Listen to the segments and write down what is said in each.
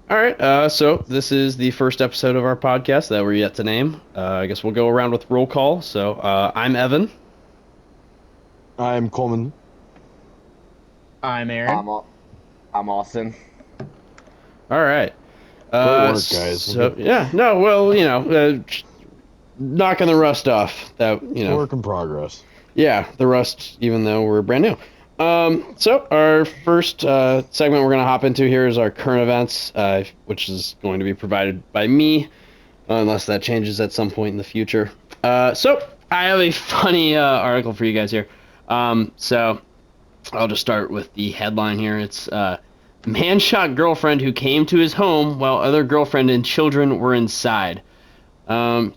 All right. So this is the first episode of our podcast that we're yet to name. I guess we'll go around with roll call. So I'm Evan. I'm Coleman. I'm Aaron. I'm Austin. All right. Great work, guys. So yeah, no, well, knocking the rust off. That Work in progress. yeah, the rust. Even though we're brand new. So our first segment we're gonna hop into here is our current events, which is going to be provided by me, unless that changes at some point in the future. So I have a funny article for you guys here. So I'll just start with the headline here. It's man shot girlfriend who came to his home while other girlfriend and children were inside. So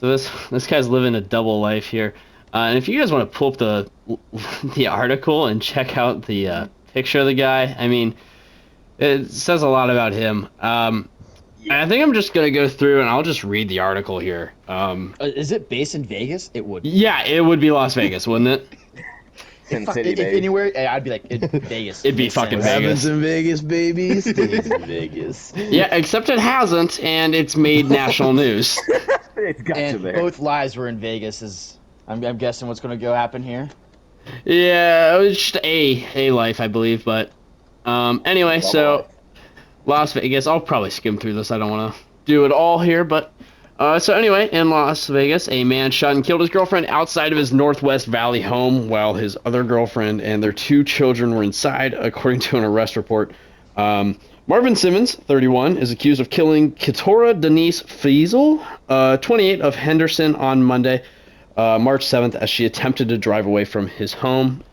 this guy's living a double life here. And if you guys want to pull up the article and check out the picture of the guy, I mean, it says a lot about him. I think I'm just gonna go through and I'll just read the article here. Is it based in Vegas? It would. Yeah, it would be Las Vegas, wouldn't it? Sin If, City, if baby. anywhere, I'd be like Vegas. It'd be Makes fucking sense. Vegas. Heaven's in Vegas, baby. Stays in Vegas. Yeah, except it hasn't, and it's made national news. It's got you And there. both lives were in Vegas. I'm guessing what's going to go happen here. Yeah, it was just a life, I believe. But anyway, so Las Vegas. I'll probably skim through this. I don't want to do it all here, but so anyway, in Las Vegas, a man shot and killed his girlfriend outside of his Northwest Valley home while his other girlfriend and their two children were inside, according to an arrest report. Marvin Simmons, 31, is accused of killing Keturah Denise Fiesel, 28, of Henderson on Monday, March 7th, as she attempted to drive away from his home.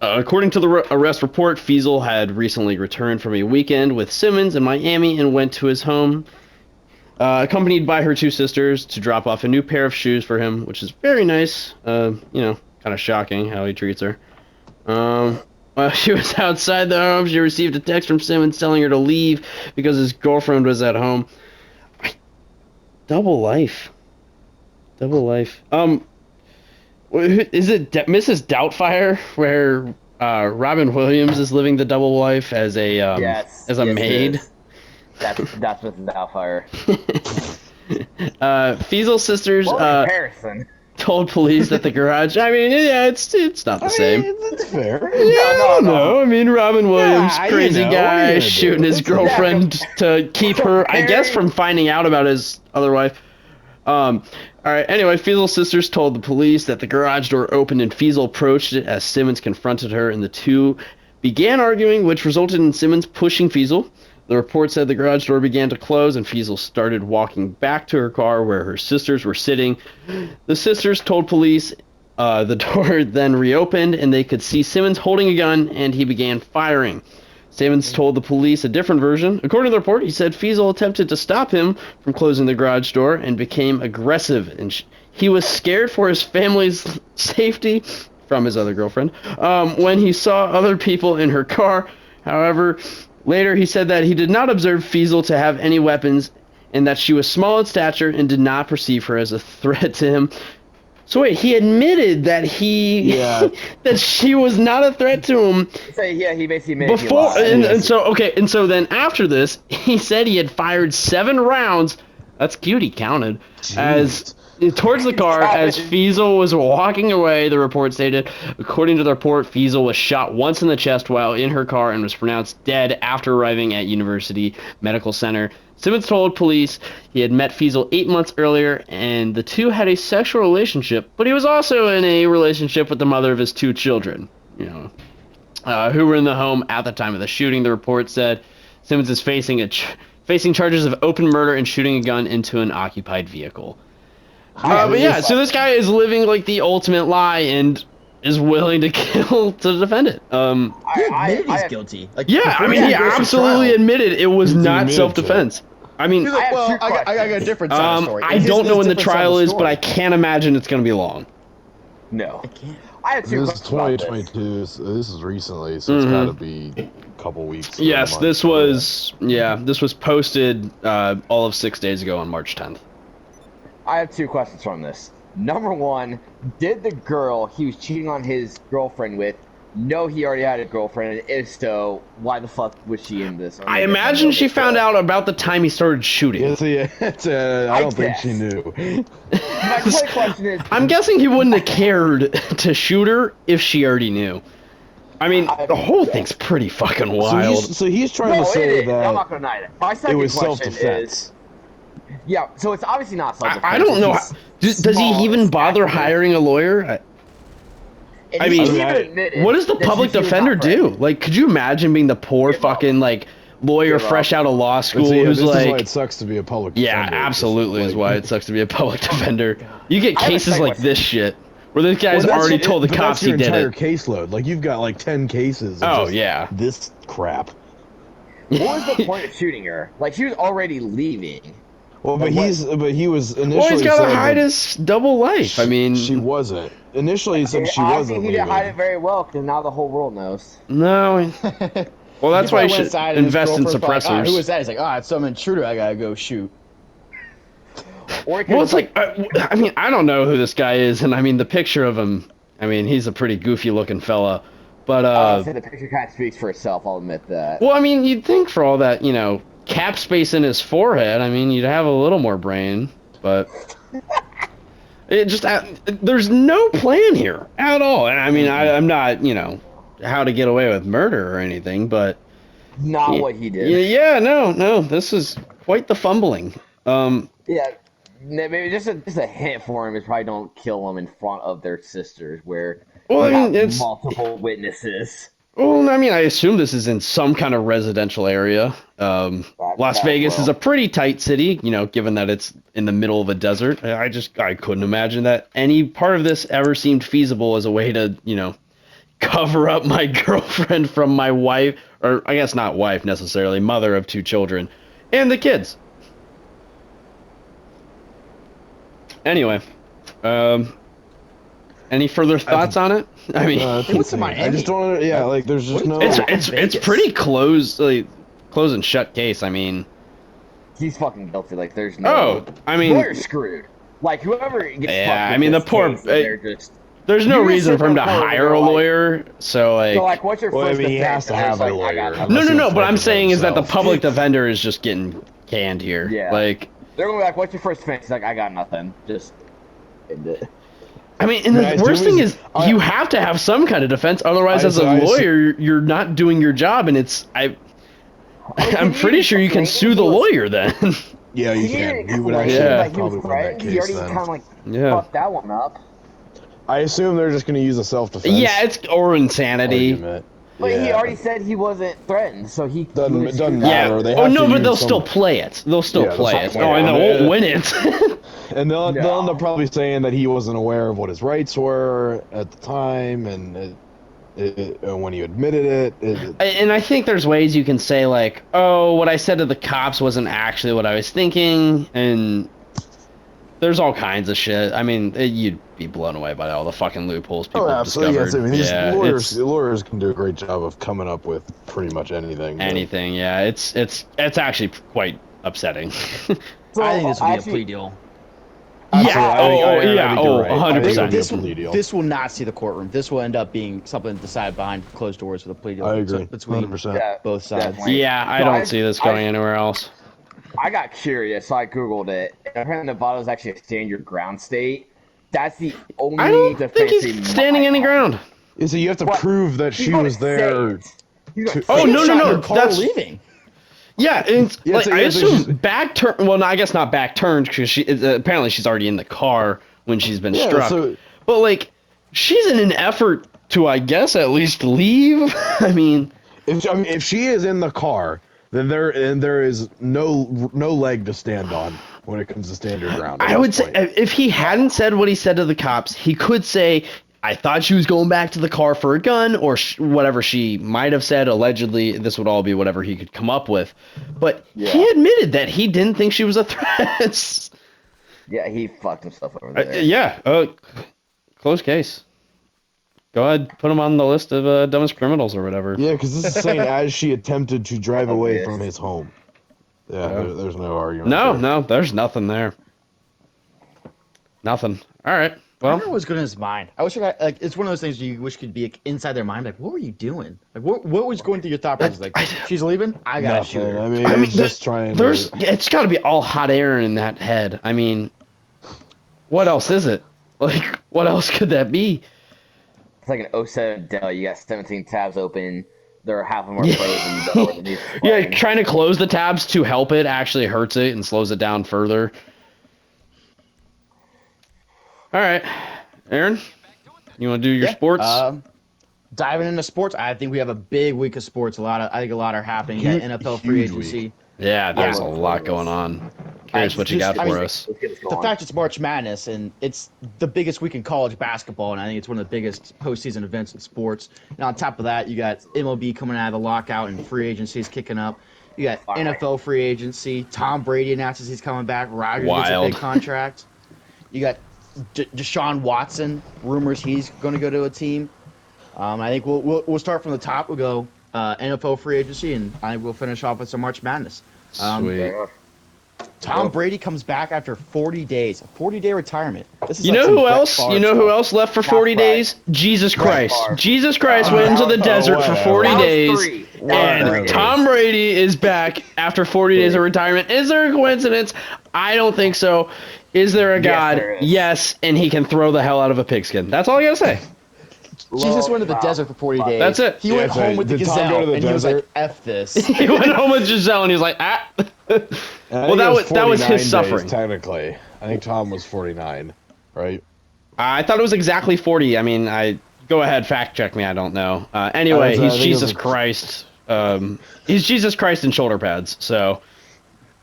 According to the arrest report, Fiesel had recently returned from a weekend with Simmons in Miami and went to his home, accompanied by her two sisters, to drop off a new pair of shoes for him, which is very nice. Kind of shocking how he treats her. While she was outside the home, she received a text from Simmons telling her to leave because his girlfriend was at home. Double life. Is it Mrs. Doubtfire, where Robin Williams is living the double life as a Yes, as a yes, it maid? is. That's with Doubtfire. Fiesel's sisters Well, comparison. told police that the garage. I mean, yeah, it's not the same. It's fair. Yeah, no. I mean, Robin Williams, Yeah, crazy what are guy, you gonna do? shooting his girlfriend to keep her, I guess, from finding out about his other wife. All right. Anyway, Fiesel's sisters told the police that the garage door opened and Fiesel approached it as Simmons confronted her, and the two began arguing, which resulted in Simmons pushing Fiesel. The report said the garage door began to close and Fiesel started walking back to her car where her sisters were sitting. The sisters told police the door then reopened and they could see Simmons holding a gun and he began firing. Simmons told the police a different version. According to the report, he said Fiesel attempted to stop him from closing the garage door and became aggressive, and he was scared for his family's safety from his other girlfriend when he saw other people in her car. However, later he said that he did not observe Fiesel to have any weapons and that she was small in stature and did not perceive her as a threat to him. So wait, he admitted that that she was not a threat to him. So yeah, he basically made Before and so then after this, he said he had fired 7 rounds. That's cute. He counted as towards the car as Fiesel was walking away. The report stated, according to the report, Fiesel was shot once in the chest while in her car and was pronounced dead after arriving at University Medical Center. Simmons told police he had met Fiesel 8 months earlier, and the two had a sexual relationship, but he was also in a relationship with the mother of his 2 children, who were in the home at the time of the shooting. The report said Simmons is facing charges of open murder and shooting a gun into an occupied vehicle. So this guy is living like the ultimate lie and is willing to kill to defend it. He admitted he's guilty. Like, He absolutely admitted it was not admitted self-defense. I mean, He's like, well, I got a different side of the story. I don't know when the trial is, but I can't imagine it's going to be long. No. I can't. I have 2 This is questions about this. 2022. So this is recently, so it's got to be a couple weeks. or a Yes, month. this was posted all of 6 days ago on March 10th. I have 2 questions from this. Number 1, did the girl he was cheating on his girlfriend with know he already had a girlfriend? And if so, why the fuck was she in this? I imagine she found out about the time he started shooting. Yeah, see, I don't think she knew. My question is, I'm guessing he wouldn't have cared to shoot her if she already knew. I mean, the whole thing's pretty fucking wild. So he's trying to no, say it is. I'm not that gonna deny that. My it second was question self-defense. is, yeah. So it's obviously not self-defense. I don't know. Does he even bother hiring a lawyer? I mean, what does the public defender do? Like, could you imagine being the poor fucking like lawyer fresh out of law school who's this like, is why it sucks to be a public defender. yeah, absolutely is why it sucks to be a public defender. You get I have a cases second like question. this shit where this guy's already told the cops he did entire it. caseload. Like you've got like 10 cases. Of Oh just yeah. this crap. What was the point of shooting her? Like she was already leaving. Well, but he was initially. Well, he's got to said hide that his double life. I mean, she wasn't. Initially, he said she Obviously, wasn't he didn't hide it leaving. very well because now the whole world knows. no. Well, that's why you should invest in Like, suppressors. who was that? He's like, it's some intruder I gotta go shoot. Or Well, it's like, I mean, I don't know who this guy is, and I mean, the picture of him, I mean, he's a pretty goofy-looking fella, but, so the picture kind of speaks for itself. I'll admit that. well, I mean, you'd think for all that, you know, cap space in his forehead, I mean, you'd have a little more brain, but it just, there's no plan here at all, and I mean, I'm not, you know, how to get away with murder or anything, but... Not what he did. Yeah, no, this is quite the fumbling. Yeah, maybe just a hint for him is probably don't kill them in front of their sisters, where Well, you I mean, have it's multiple witnesses. well, I mean, I assume this is in some kind of residential area. Las Vegas is a pretty tight city, you know, given that it's in the middle of a desert. I couldn't imagine that any part of this ever seemed feasible as a way to, you know, cover up my girlfriend from my wife, or I guess not wife necessarily, mother of 2 children, and the kids. Anyway, any further thoughts on it? I mean, It was in Miami. I just don't. Yeah, like there's just no. it's pretty close, like close and shut case. I mean, He's fucking guilty. Like there's no. I mean, lawyer's screwed. Like whoever gets. yeah, fucked I mean, with the this poor. case, they're just. There's no You reason sit for him to there and hire go, a like- lawyer. So like, What's your Well, I first mean, he defense? has to And have it's a like, I got lawyer. nothing. no. But I'm saying is that the himself. public defender is just getting canned here. Yeah. Like, They're gonna be like, "What's your first defense?" He's like, "I got nothing." Just end it. I mean, and the Guys, worst there thing was- is you have to have some kind of defense, otherwise, as a lawyer, you're not doing your job, and it's I'm pretty sure you can sue the lawyer then. Yeah, you He can. didn't You would explain actually Yeah. like he was probably win that threatened. He case already then. kind of like Yeah. fucked that one up. I assume they're just going to use a self-defense. Yeah, it's or insanity. argument. But he Yeah. already said he wasn't threatened, so he Doesn't- was it doesn't screwed matter. up. Yeah. They Oh have no, to but they'll use some- still play it. They'll still Yeah, play they'll it. still Oh, play and it. they won't win it. And they'll No. end up probably saying that he wasn't aware of what his rights were at the time, and when he admitted it. And I think there's ways you can say like, oh, what I said to the cops wasn't actually what I was thinking, and there's all kinds of shit. I mean, you'd be blown away by all the fucking loopholes people have absolutely. discovered. Yes. I mean, Yeah, lawyers can do a great job of coming up with pretty much anything. but- anything. Yeah, it's actually quite upsetting. So, I think this will be actually- a plea deal. Yeah. Absolutely. I think you're right. 100%. This will be a plea deal. This will not see the courtroom. This will end up being something decided behind closed doors with a plea deal. I agree. Between 100%. Yeah, both sides. definitely. Yeah, I So don't see this going anywhere else. I got curious, so I googled it. Apparently, Nevada is actually a stand your ground state. That's the only I don't defense think they he's standing might any have. ground. So you have to What? prove that He's she gonna was say there. it. He's gonna Oh, say no, it. no, Shot no, her car that's- leaving. Yeah, it's Yeah, like so I yeah, assume there's- back turn. Well, no, I guess not back turned because she apparently she's already in the car when she's been Yeah, struck. so- But like, she's in an effort to, I guess, at least leave. I mean, If she is in the car, then there is no leg to stand on when it comes to stand your ground. I would say if he hadn't said what he said to the cops, he could say, "I thought she was going back to the car for a gun," or whatever she might have said. Allegedly, this would all be whatever he could come up with. But he admitted that he didn't think she was a threat. Yeah, he fucked himself over there. Yeah, close case. Go ahead, put him on the list of dumbest criminals or whatever. Yeah, because this is saying as she attempted to drive away Yes. from his home. Yeah, there's no argument. No, there. no, there's nothing there. Nothing. All right. I Well, wonder what was going in his mind. I wish it's one of those things you wish could be like, inside their mind. Like, what were you doing? Like, what was going through your thought process? Like, she's leaving. I gotta shoot Nothing. her. I mean, I mean, he's just trying there's to. it's got to be all hot air in that head. I mean, what else is it? Like, what else could that be? It's like an '07 Dell. You got 17 tabs open. They're half of them are Yeah. frozen. You don't know where the music's Yeah, playing. trying to close the tabs to help it actually hurts it and slows it down further. All right, Aaron, you want to do your sports? Diving into sports, I think we have a big week of sports. I think a lot are happening. You got NFL free Huge agency. week. Yeah, there's a Yeah. lot going on. Curious what you just- got I mean, for us. Let's get this The going. fact it's March Madness and it's the biggest week in college basketball, and I think it's one of the biggest postseason events in sports. And on top of that, you got MLB coming out of the lockout and free agencies kicking up. You got NFL free agency. Tom Brady announces he's coming back. Rodgers gets a Wild. big contract. You got Deshaun Watson, rumors he's going to go to a team. I think we'll start from the top. We'll go NFL free agency, and I think we'll finish off with some March Madness. Sweet. Tom Brady comes back after 40 days, a 40-day retirement. This is You like know some who Brett else? Favre You know who stuff. else left for 40 Brett. days? Jesus Christ. Favre. Jesus Christ went into the desert for whatever. 40 That was days. three. That was And 3 days. Tom Brady is back after 40 days of retirement. Is there a coincidence? I don't think so. Is there a God? there is. Yes, and he can throw the hell out of a pigskin. That's all I gotta say. Jesus went to the Wow. desert for 40 days. That's it. He Yeah, went that's home right. with the Did Tom go gazelle, to the and he was like, desert? "F this." He went home with Giselle and he was like, ah. Well, that was 49 his days, suffering. Technically, I think Tom was 49, right? I thought it was exactly 40. I mean, go ahead, fact check me. I don't know. Anyway, I think he's it was Jesus a- Christ. He's Jesus Christ in shoulder pads. So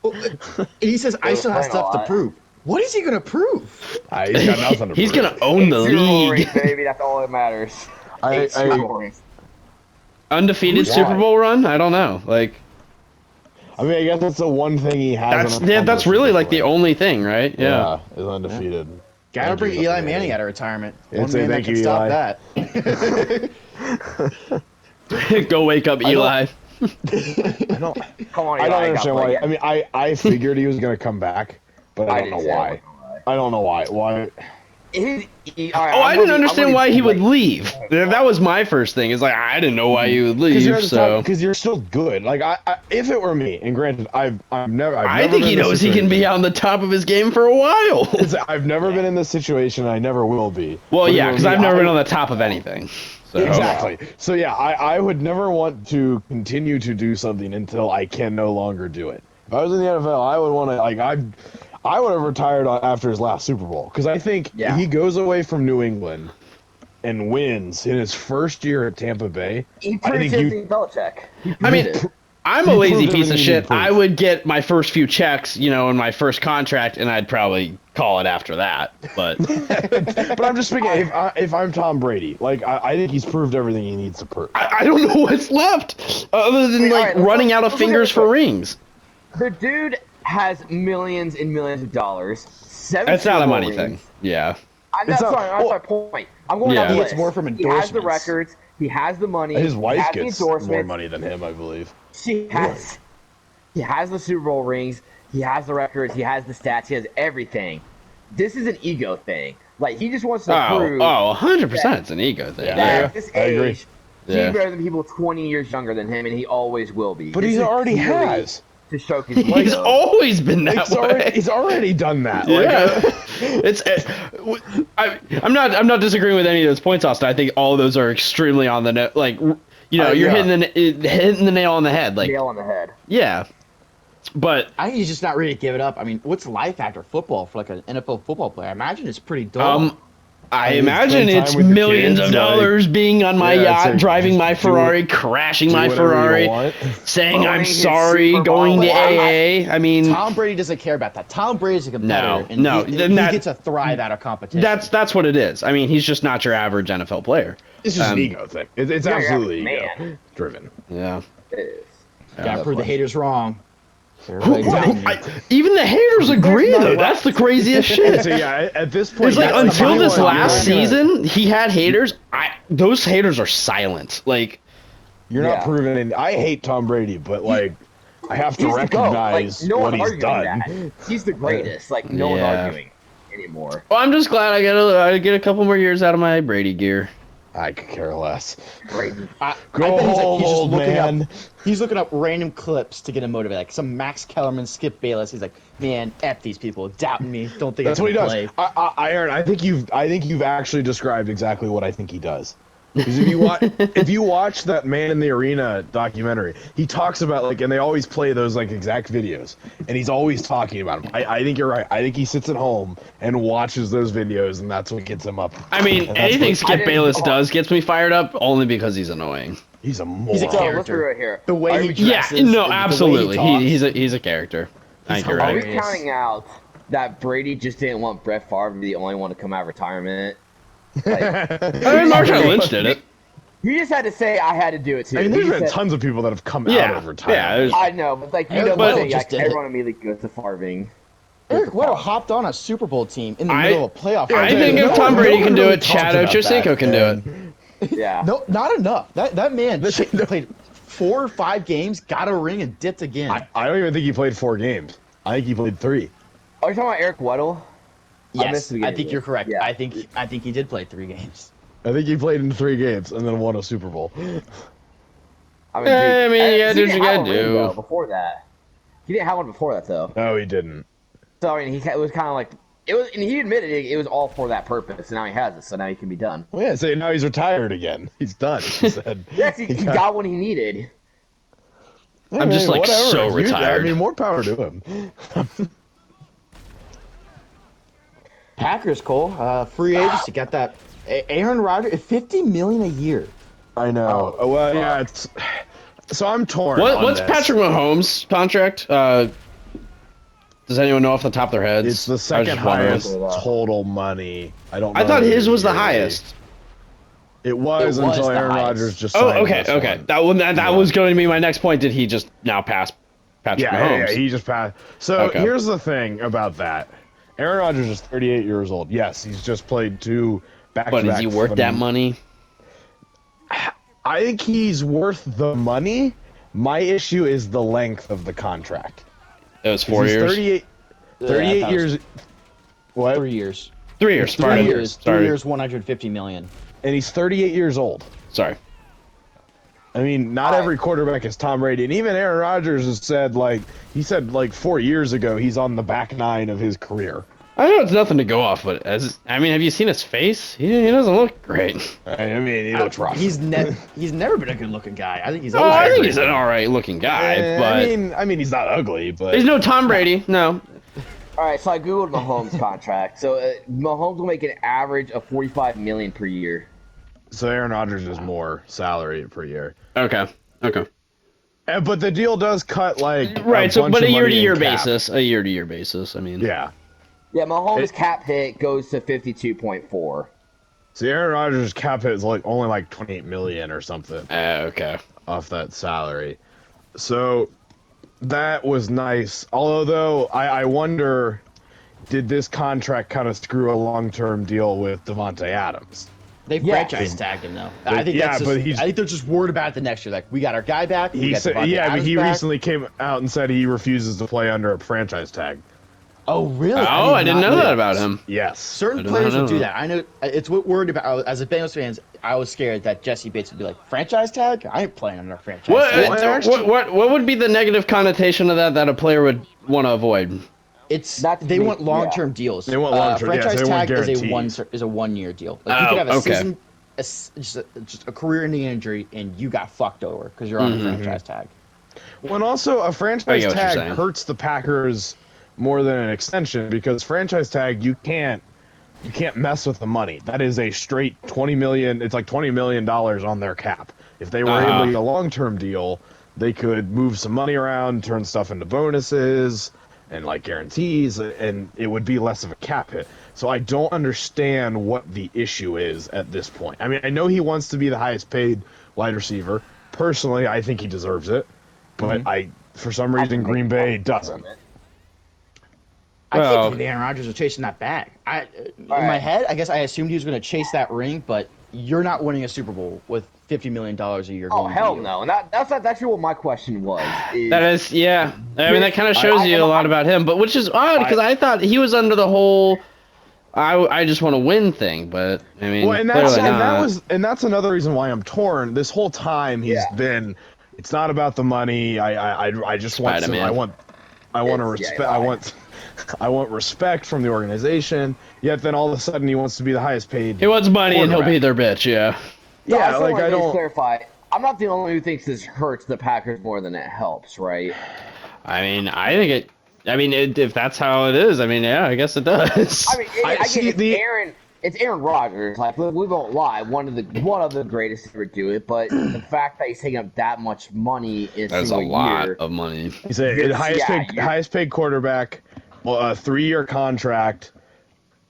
And he says, "I still have playing a stuff to lot. prove." What is he gonna prove? He's got nothing to he's prove. gonna own the Super Bowl league. rings, baby. That's all that matters. I- 8 Super I- Bowl rings. Undefeated Why? Super Bowl run. I don't know. Like I mean, I guess that's the one thing he has. that's really like the only thing, right? Yeah. is undefeated. Gotta Thank bring you, Eli that's Manning amazing. out of retirement. Yeah, One say man that thank can you, stop Eli. that. Go wake up Eli. I don't. Come on, I Eli, don't understand gotta why. play I mean, I figured he was gonna come back, but I don't did know too, why. I'm not gonna lie. I don't know why. Why? Oh, I didn't understand why he would leave. That was my first thing. Is like I didn't know why he would Because you're leave. at the top. So Because you're still good. Like if it were me, and granted, I've never I think been he in this knows he can be situation. on the top of his game for a while. I've never been in this situation. I never will be. Well, But if yeah, it were because me, I've never I- been on the top of anything. So. Exactly. So yeah, I would never want to continue to do something until I can no longer do it. If I was in the NFL, I would want to I would have retired after his last Super Bowl because I think Yeah. he goes away from New England and wins in his first year at Tampa Bay. He I proved think his you. thing, Belichick. He I mean, proved it. I'm a You lazy proved piece of everything you shit. need to prove. I would get my first few checks, in my first contract, and I'd probably call it after that. But But I'm just speaking. If I'm Tom Brady, I think he's proved everything he needs to prove. I don't know what's left other than Wait, like alright, let's running look- out of let's look at fingers this for way. rings. The dude has millions and millions of dollars. 7 That's not Super a Bowl money rings. thing. Yeah. That's not- fine. That's my point. I'm going Yeah. down the He gets list. more from He has the endorsements. records. He has the money. His he wife has the gets more endorsements. money than him, I believe. He has the Super Bowl rings. He has the records. He has the stats. He has everything. This is an ego thing. Like he just wants to prove 100% it's an ego thing. Yeah. Yeah. that at this I agree. age, Yeah. he's better than people 20 years younger than him, and he always will be. But This he is already clearly has. to showcase He's ego. always been that way. He's already done that. Yeah, I'm not disagreeing with any of those points, Austin. I think all of those are extremely on the net. Like, you're yeah. hitting the nail on the head. Like, Nail on the head. yeah, but I think he's just not ready to give it up. I mean, what's life after football for like an NFL football player? I imagine it's pretty dull. I mean, imagine spend time it's with the millions kids, of dollars being on my yeah, it's yacht, like, driving just my do Ferrari, crashing my whatever you Ferrari, want. saying I'm Owning his sorry, supermodel going to wife. AA. I mean, Tom Brady doesn't care about that. Tom Brady's a competitor, and no, he then that- gets to thrive out of competition. that's what it is. I mean, he's just not your average NFL player. It's just an ego thing. It's You're absolutely a ego man. driven. Yeah. It is. Gotta prove the haters wrong. Even the haters agree, though. That's the craziest shit. So yeah, at this point, It's like that's until my this one. last You're not gonna- season, he had haters. Those haters are silent. Like, You're not Yeah. proving any. I hate Tom Brady, but I have to He's the GOAT. recognize like, no what one's he's arguing done. that. He's the greatest. Like no one's Yeah. arguing. anymore. Well, I'm just glad I get a couple more years out of my Brady gear. I could care less. Brady. I Go bet home, he's just old looking man. up. He's looking up random clips to get him motivated, like some Max Kellerman, Skip Bayless. He's like, man, f these people doubting me. Don't think That's I what can he does. play. Aaron, I think you've actually described exactly what I think he does. Because if you watch that Man in the Arena documentary, he talks about and they always play those exact videos, and he's always talking about them. I think you're right. I think he sits at home and watches those videos, and that's what gets him up. I mean, And that's anything what- Skip Bayless does gets me fired up only because he's annoying. He's a moron. He's a So let's be character. right here. The way he Yeah, dresses. no, the way he absolutely. talks. He's a character. I think you're Are we right. hilarious. counting out that Brady just didn't want Brett Favre to be the only one to come out of retirement? Like, I mean, Marshawn Lynch did it. you just had to say I had to do it too. I mean, You there's just been said- tons of people that have come Yeah, out of retirement. yeah. there's- I know, but you Eric know, Weddle but just did it. everyone immediately goes to farming. Eric Weddle hopped on a Super Bowl team in the middle of a playoff. I game. think if no Tom one- Brady no can one do really it, talks Chad about Ochocinco that, can do and- it. Yeah. No, not enough. That man played 4 or 5 games, got a ring, and dipped again. I don't even think he played 4 games. I think he played 3. Are you talking about Eric Weddle? I missed yes, the I beginning think of you're it. correct. Yeah. I think he did play 3 games. I think he played in 3 games and then won a Super Bowl. I mean, Yeah, I mean, you gotta he do what didn't you have gotta a ring, do. though, before that. He didn't have one before that though. No, he didn't. So I mean, it was kind of like it was, and he admitted it was all for that purpose. And now he has it, so now he can be done. Well, yeah, so now he's retired again. He's done. He said. Yes, he got what he needed. I'm just, like, so If retired. I mean, more power to him. Packers, Cole, free agency, got that. Aaron Rodgers, $50 million a year. I know. Well, yeah, it's. So I'm torn. on What's this. Patrick Mahomes' contract? Does anyone know off the top of their heads? It's the I was second just wondering. highest total money. I don't. I know thought if his was the yearly. highest. It was It was until the Aaron highest. Rodgers just. Oh, signed okay, this okay. one. That was going to be my next point. Did he just now pass Patrick Mahomes? Yeah, he just passed. So Okay. here's the thing about that. Aaron Rodgers is 38 years old. Yes, he's just played 2 back-to-back. But is he worth that money? I think he's worth the money. My issue is the length of the contract. It was 4 He's years. 38 Yeah, I thought it was years. What? 3 years. 3 years. 3 Pardon. years. 3 Sorry. years, $150 million. And he's 38 years old. Sorry. I mean, not every quarterback is Tom Brady, and even Aaron Rodgers has said, 4 years ago, he's on the back 9 of his career. I know it's nothing to go off, but have you seen his face? He doesn't look great. I mean, he looks rough. He's never been a good-looking guy. I think he's Oh, always I think been he's an all right looking guy, but I mean, he's not ugly, but he's no Tom Brady. No. All right, so I googled Mahomes' contract. So Mahomes will make an average of $45 million per year. so Aaron Rodgers is more salary per year. Okay. But the deal does cut Right. a bunch But a of year to money year in cap. basis. A year to year basis. I mean. Yeah. Yeah, Mahomes' cap hit goes to 52.4. So Aaron Rodgers' cap hit is only 28 million or something Okay. off that salary. So that was nice. Although though, I wonder, did this contract kind of screw a long-term deal with Devontae Adams? They Yeah. franchise tagged him though. I think Yeah, that's but just, I think they're just worried about it the next year. Like, we got our guy back. We He got said, Devontae yeah, but Adams he back. recently came out and said he refuses to play under a franchise tag. Oh, really? Oh, I didn't not know that about him. Yes. Certain I did players not would do know. that. I know it's what worried about. As a Bengals fans, I was scared that Jesse Bates would be like, franchise tag? I ain't playing under a franchise tag. What would be the negative connotation of that a player would want to avoid? It's Not to they be- want long-term deals. They want long-term, yeah, franchise they want tag is guarantees. a 1 year deal. Like, you Oh, could have a okay. season, just a career-ending injury, and you got fucked over because you're on a franchise tag. When also a I franchise get what you're tag saying. hurts the Packers more than an extension because franchise tag you can't mess with the money. That is a straight 20 million. It's like $20 million on their cap. If they were able to get a long-term deal, they could move some money around, turn stuff into bonuses and guarantees, and it would be less of a cap hit. So I don't understand what the issue is at this point. I mean, I know he wants to be the highest paid wide receiver. Personally, I think he deserves it, but for some reason Green Bay doesn't. I Well- can't believe Aaron Rodgers was chasing that bag. In All my right. head, I guess I assumed he was going to chase that ring, but you're not winning a Super Bowl with $50 million a year. Oh going hell to you. no! And that's actually what my question was. That is, yeah. I mean, that kind of shows I- you a lot about him, but which is odd because I thought he was under the whole I just want to win thing, but I mean, Well, and clearly not. that's another reason why I'm torn. This whole time he's Yeah. been, it's not about the money. I just want some. Spider-Man. I want to Yeah, respect. I want respect from the organization. Yet then all of a sudden he wants to be the highest paid. He wants money and he'll be quarterback. their bitch. Yeah. So I Yeah, just like want I to don't. clarify. I'm not the only one who thinks this hurts the Packers more than it helps, right? I mean, I think it. I mean, if that's how it is, I mean, yeah, I guess it does. I mean, I I get see the. It's Aaron Rodgers. Like we won't lie, one of the greatest to ever do it. But the fact that he's taking up that much money in a That's a single lot year, of money. He's a yeah, highest paid quarterback. Well, a 3-year contract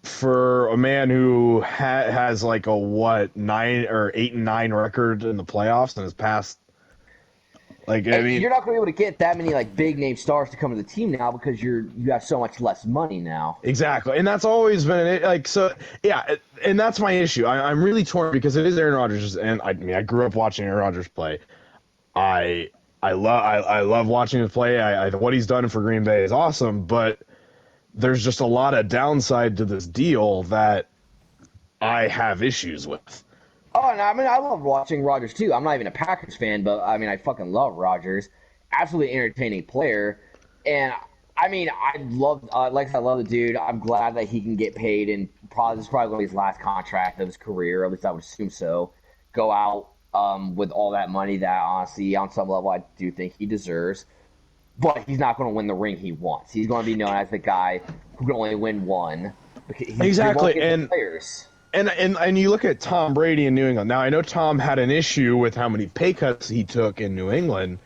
for a man who has like a what 8-9 record in the playoffs in his past. Like I mean, you're not going to be able to get that many like big name stars to come to the team now because you have so much less money now. exactly, and that's always been like so. Yeah, and that's my issue. I'm really torn because it is Aaron Rodgers, and I mean I grew up watching Aaron Rodgers play. I I love watching him play. What he's done for Green Bay is awesome, but there's just a lot of downside to this deal that I have issues with. Oh, and I mean, I love watching Rodgers too. I'm not even a Packers fan, but I mean, I fucking love Rodgers. Absolutely entertaining player, and I mean, I love, like I love the dude. I'm glad that he can get paid, and probably this is probably going to be his last contract of his career. At least I would assume so. Go out with all that money that honestly, on some level, I do think he deserves. But he's not going to win the ring he wants. He's going to be known as the guy who can only win one. Exactly, and players. And you look at Tom Brady in New England. Now I know Tom had an issue with how many pay cuts he took in New England,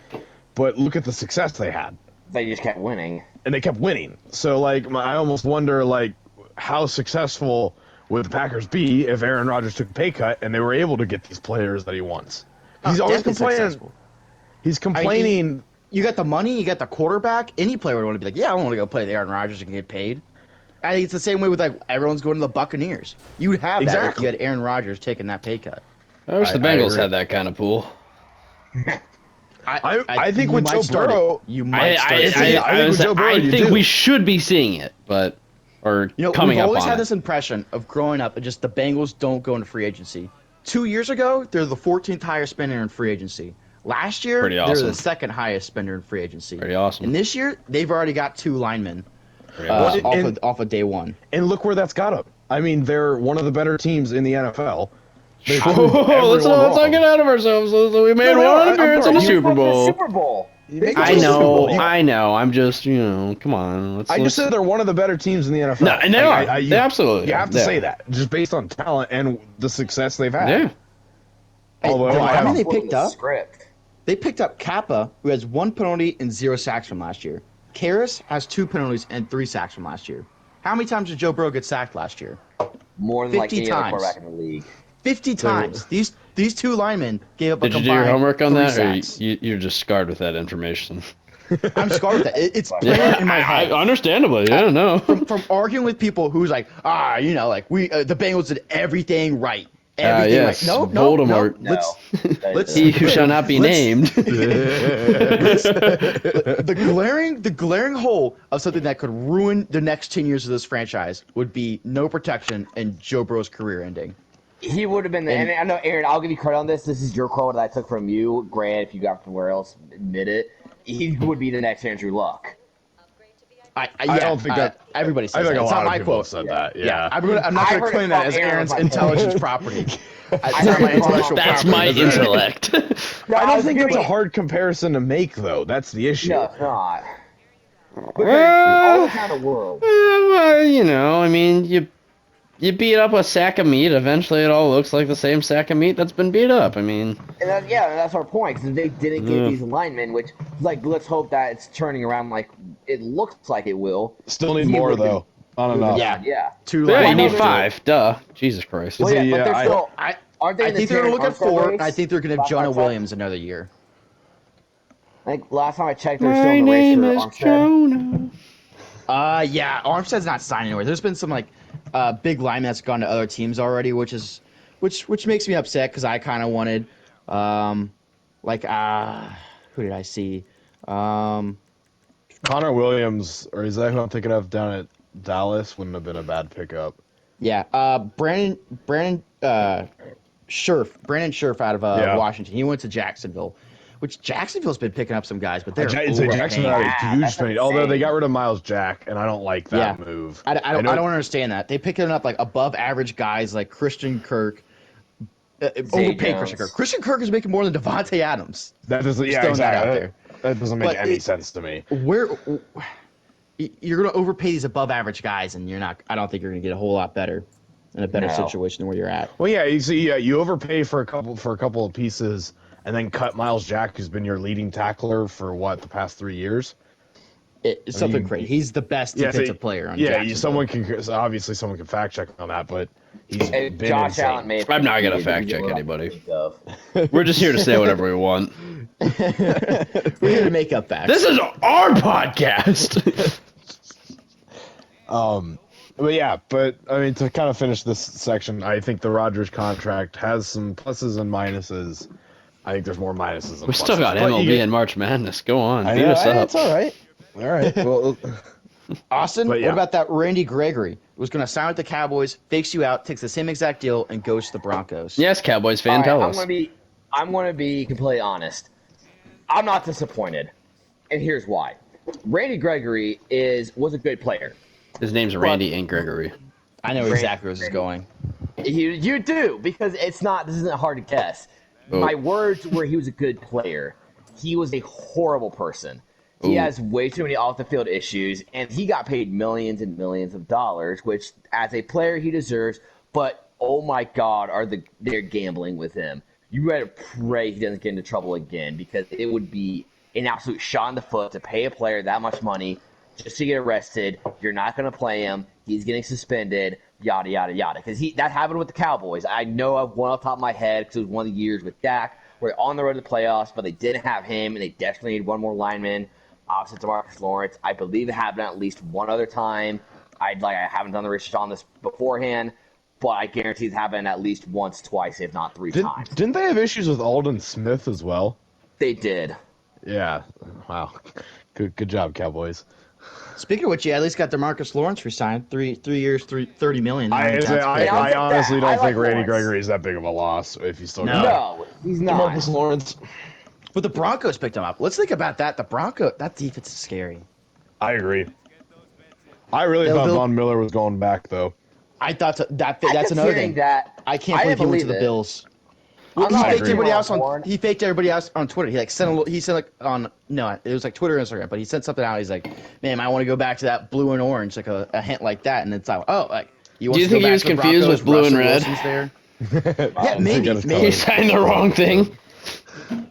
but look at the success they had, They just kept winning. and they kept winning. So like, I almost wonder like how successful would the Packers be if Aaron Rodgers took a pay cut and they were able to get these players that he wants? He's always Definitely complaining. successful. He's complaining. You got the money, you got the quarterback. Any player would want to be like, yeah, I want to go play the Aaron Rodgers and get paid. I think it's the same way with like everyone's going to the Buccaneers. You'd have that if Exactly. you had Aaron Rodgers taking that pay cut. I wish the I Bengals agree. had that kind of pool. I think you with might Joe start it. Burrow, You might start it. think with Joe Burrow, you think do. we should be seeing it, but or You know, coming we've up always on had it. this impression of growing up and just the Bengals don't go into free agency. 2 years ago, they're the 14th highest spender in free agency. Last year, Pretty they're awesome. the second highest spender in free agency. Pretty awesome. And this year, they've already got 2 linemen Pretty awesome. off of day one. and look where that's got them. I mean, they're one of the better teams in the NFL. They Oh, proved let's everyone not wrong. get out of ourselves. We made No, one I'm appearance sorry. in the You Super Bowl. Super Bowl. I know, I know. I'm just, come on. I just said they're one of the better teams in the NFL. No, and they are. They absolutely You are. have to Yeah. say that just based on talent and the success they've had. Yeah. Although I mean, they Flipping picked the up. script. They picked up Kappa, who has 1 penalty and 0 sacks from last year. Karras has 2 penalties and 3 sacks from last year. How many times did Joe Burrow get sacked last year? More than like 50 any other times. quarterback in the league. 50 times. These 2 linemen gave up a Did you do your combined homework on 3 that, or sacks. you're just scarred with that information? I'm scarred with that. It's playing in my head. Understandably, yeah, no. From arguing with people who's like, like we the Bengals did everything right. Everything yes, right. No, Voldemort. no. Let's He who shall not be named. the glaring hole of something that could ruin the next 10 years of this franchise would be no protection and Joe Burrow's career ending. He would have been the. And I know, Aaron. I'll give you credit on this. This is your quote that I took from you. Grant, if you got from somewhere else, admit it. He would be the next Andrew Luck. I don't think that. everybody says I think that. a It's lot not of my people quote. have said that. Yeah, Yeah. I'm not I going to heard it claim that from as Aaron Aaron's on my intelligence phone. property. It's I not my heard it from- intellectual That's property. my intellect. I don't think that's a hard comparison to make, though. That's the issue. No, it's not. Because all the time in the world. Well, I mean, you beat up a sack of meat. Eventually, it all looks like the same sack of meat that's been beat up. I mean, And that's our point. Because they didn't get these linemen, which, like, let's hope that it's turning around like it looks like it will. Still need He more, would've though. Not enough. Yeah. 2 yeah, you linemen. need 5. Duh. Jesus Christ. Well, yeah, See, but they're I- still. I Aren't they? I in the think they're going to look at Terran 4, Armstead and I race? think they're going to have Last time I Jonah checked? Williams another year. I think last time I checked, they're still My in the race name for is Armstead. Jonah. Yeah, Armstead's not signing anywhere. There's been some like big linemen that's gone to other teams already, which makes me upset because I kind of wanted, who did I see? Connor Williams, or is that who I'm thinking of down at Dallas? Wouldn't have been a bad pickup. Yeah. Brandon Scherf out of Yeah. Washington. He went to Jacksonville, which Jacksonville's been picking up some guys, but they're It's a Jackson overpaying. had a huge That's spending. Although they insane. got rid of Miles Jack, and I don't like that Yeah. move. I know- don't understand that. They picking up like above average guys like Christian Kirk. Overpaying Christian Kirk. Jones. Christian Kirk is making more than Devontae Adams. That doesn't. Just Yeah, throwing that exactly. out there. That doesn't make But any sense to me. You're going to overpay these above average guys, and you're not. I don't think you're going to get a whole lot better in a better No. situation than where you're at. Well, yeah, you overpay for a couple of pieces, and then cut Miles Jack, who's been your leading tackler for the past 3 years. It's something crazy. He's the best defensive player on Jacksonville. Someone can obviously someone can fact check on that, but he's If been Josh insane. Allen made. I'm not gonna fact check anybody. We're just here to say whatever we want. We're here to make up facts. This is our podcast. But I mean, to kind of finish this section, I think the Rodgers contract has some pluses and minuses. I think there's more minuses than We pluses. still got But you MLB get- and March Madness. Go on, I beat know, us up. It's all right. All right. Well, Austin, But yeah. what about that Randy Gregory? Was going to sign with the Cowboys, fakes you out, takes the same exact deal, and goes to the Broncos. Yes, Cowboys fan, All right, tell I'm us. gonna be completely honest. I'm not disappointed, and here's why. Randy Gregory was a good player. His name's Randy and Gregory. I know exactly where this is going. You do, because this isn't hard to guess. Oh. My words were he was a good player. He was a horrible person. He Ooh. has way too many off the field issues, and he got paid millions and millions of dollars, which as a player he deserves. But oh my God, they're gambling with him? You better pray he doesn't get into trouble again, because it would be an absolute shot in the foot to pay a player that much money just to get arrested. You're not going to play him. He's getting suspended. Yada yada yada. Because that happened with the Cowboys. I know I've one off the top of my head because it was one of the years with Dak where they're on the road to the playoffs, but they didn't have him, and they desperately need one more lineman. Opposite DeMarcus Lawrence. I believe it happened at least one other time. I haven't done the research on this beforehand, but I guarantee it's happened at least once, twice, if not three times. Didn't they have issues with Alden Smith as well? They did. Yeah. Wow. Good job, Cowboys. Speaking of which, you at least got DeMarcus Lawrence resigned. 3 years, $30 million. I I'll honestly take that. I don't think like Randy Lawrence. Gregory is that big of a loss if he's still No. got No, he's not. Marcus Lawrence. But the Broncos picked him up. Let's think about that. That defense is scary. I agree. I really They'll thought build- Von Miller was going back though. I thought that's I kept another hearing thing. That. I can't I believe didn't he went to believe the it. Bills. I'm He not faked agreeing everybody with else Warren. he faked everybody else on Twitter. He sent like on no, it was like Twitter or Instagram, but he sent something out. He's like, man, I want to go back to that blue and orange, like a hint like that, and it's like, oh, like Do you think he was confused with blue and red? Yeah, maybe. He signed the wrong thing.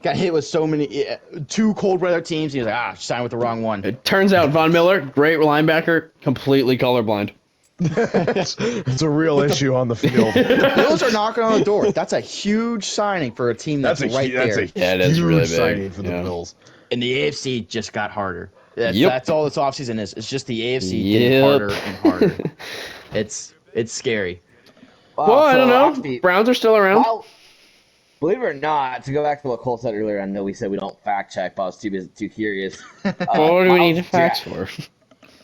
Got hit with so many two cold weather teams. And he was like, signed with the wrong one. It turns out Von Miller, great linebacker, completely colorblind. It's a real issue on the field. The Bills are knocking on the door. That's a huge signing for a team that's, right there. Yeah, it is huge really big. signing for the Yeah. Bills. And the AFC just got harder. Yep. That's all this offseason is. It's just the AFC getting Yep. harder and harder. It's scary. Well, I don't know. Actually, Browns are still around. well, believe it or not, to go back to what Cole said earlier, I know we said we don't fact check, but I was too curious. Well, what do we need Miles facts Jack- for?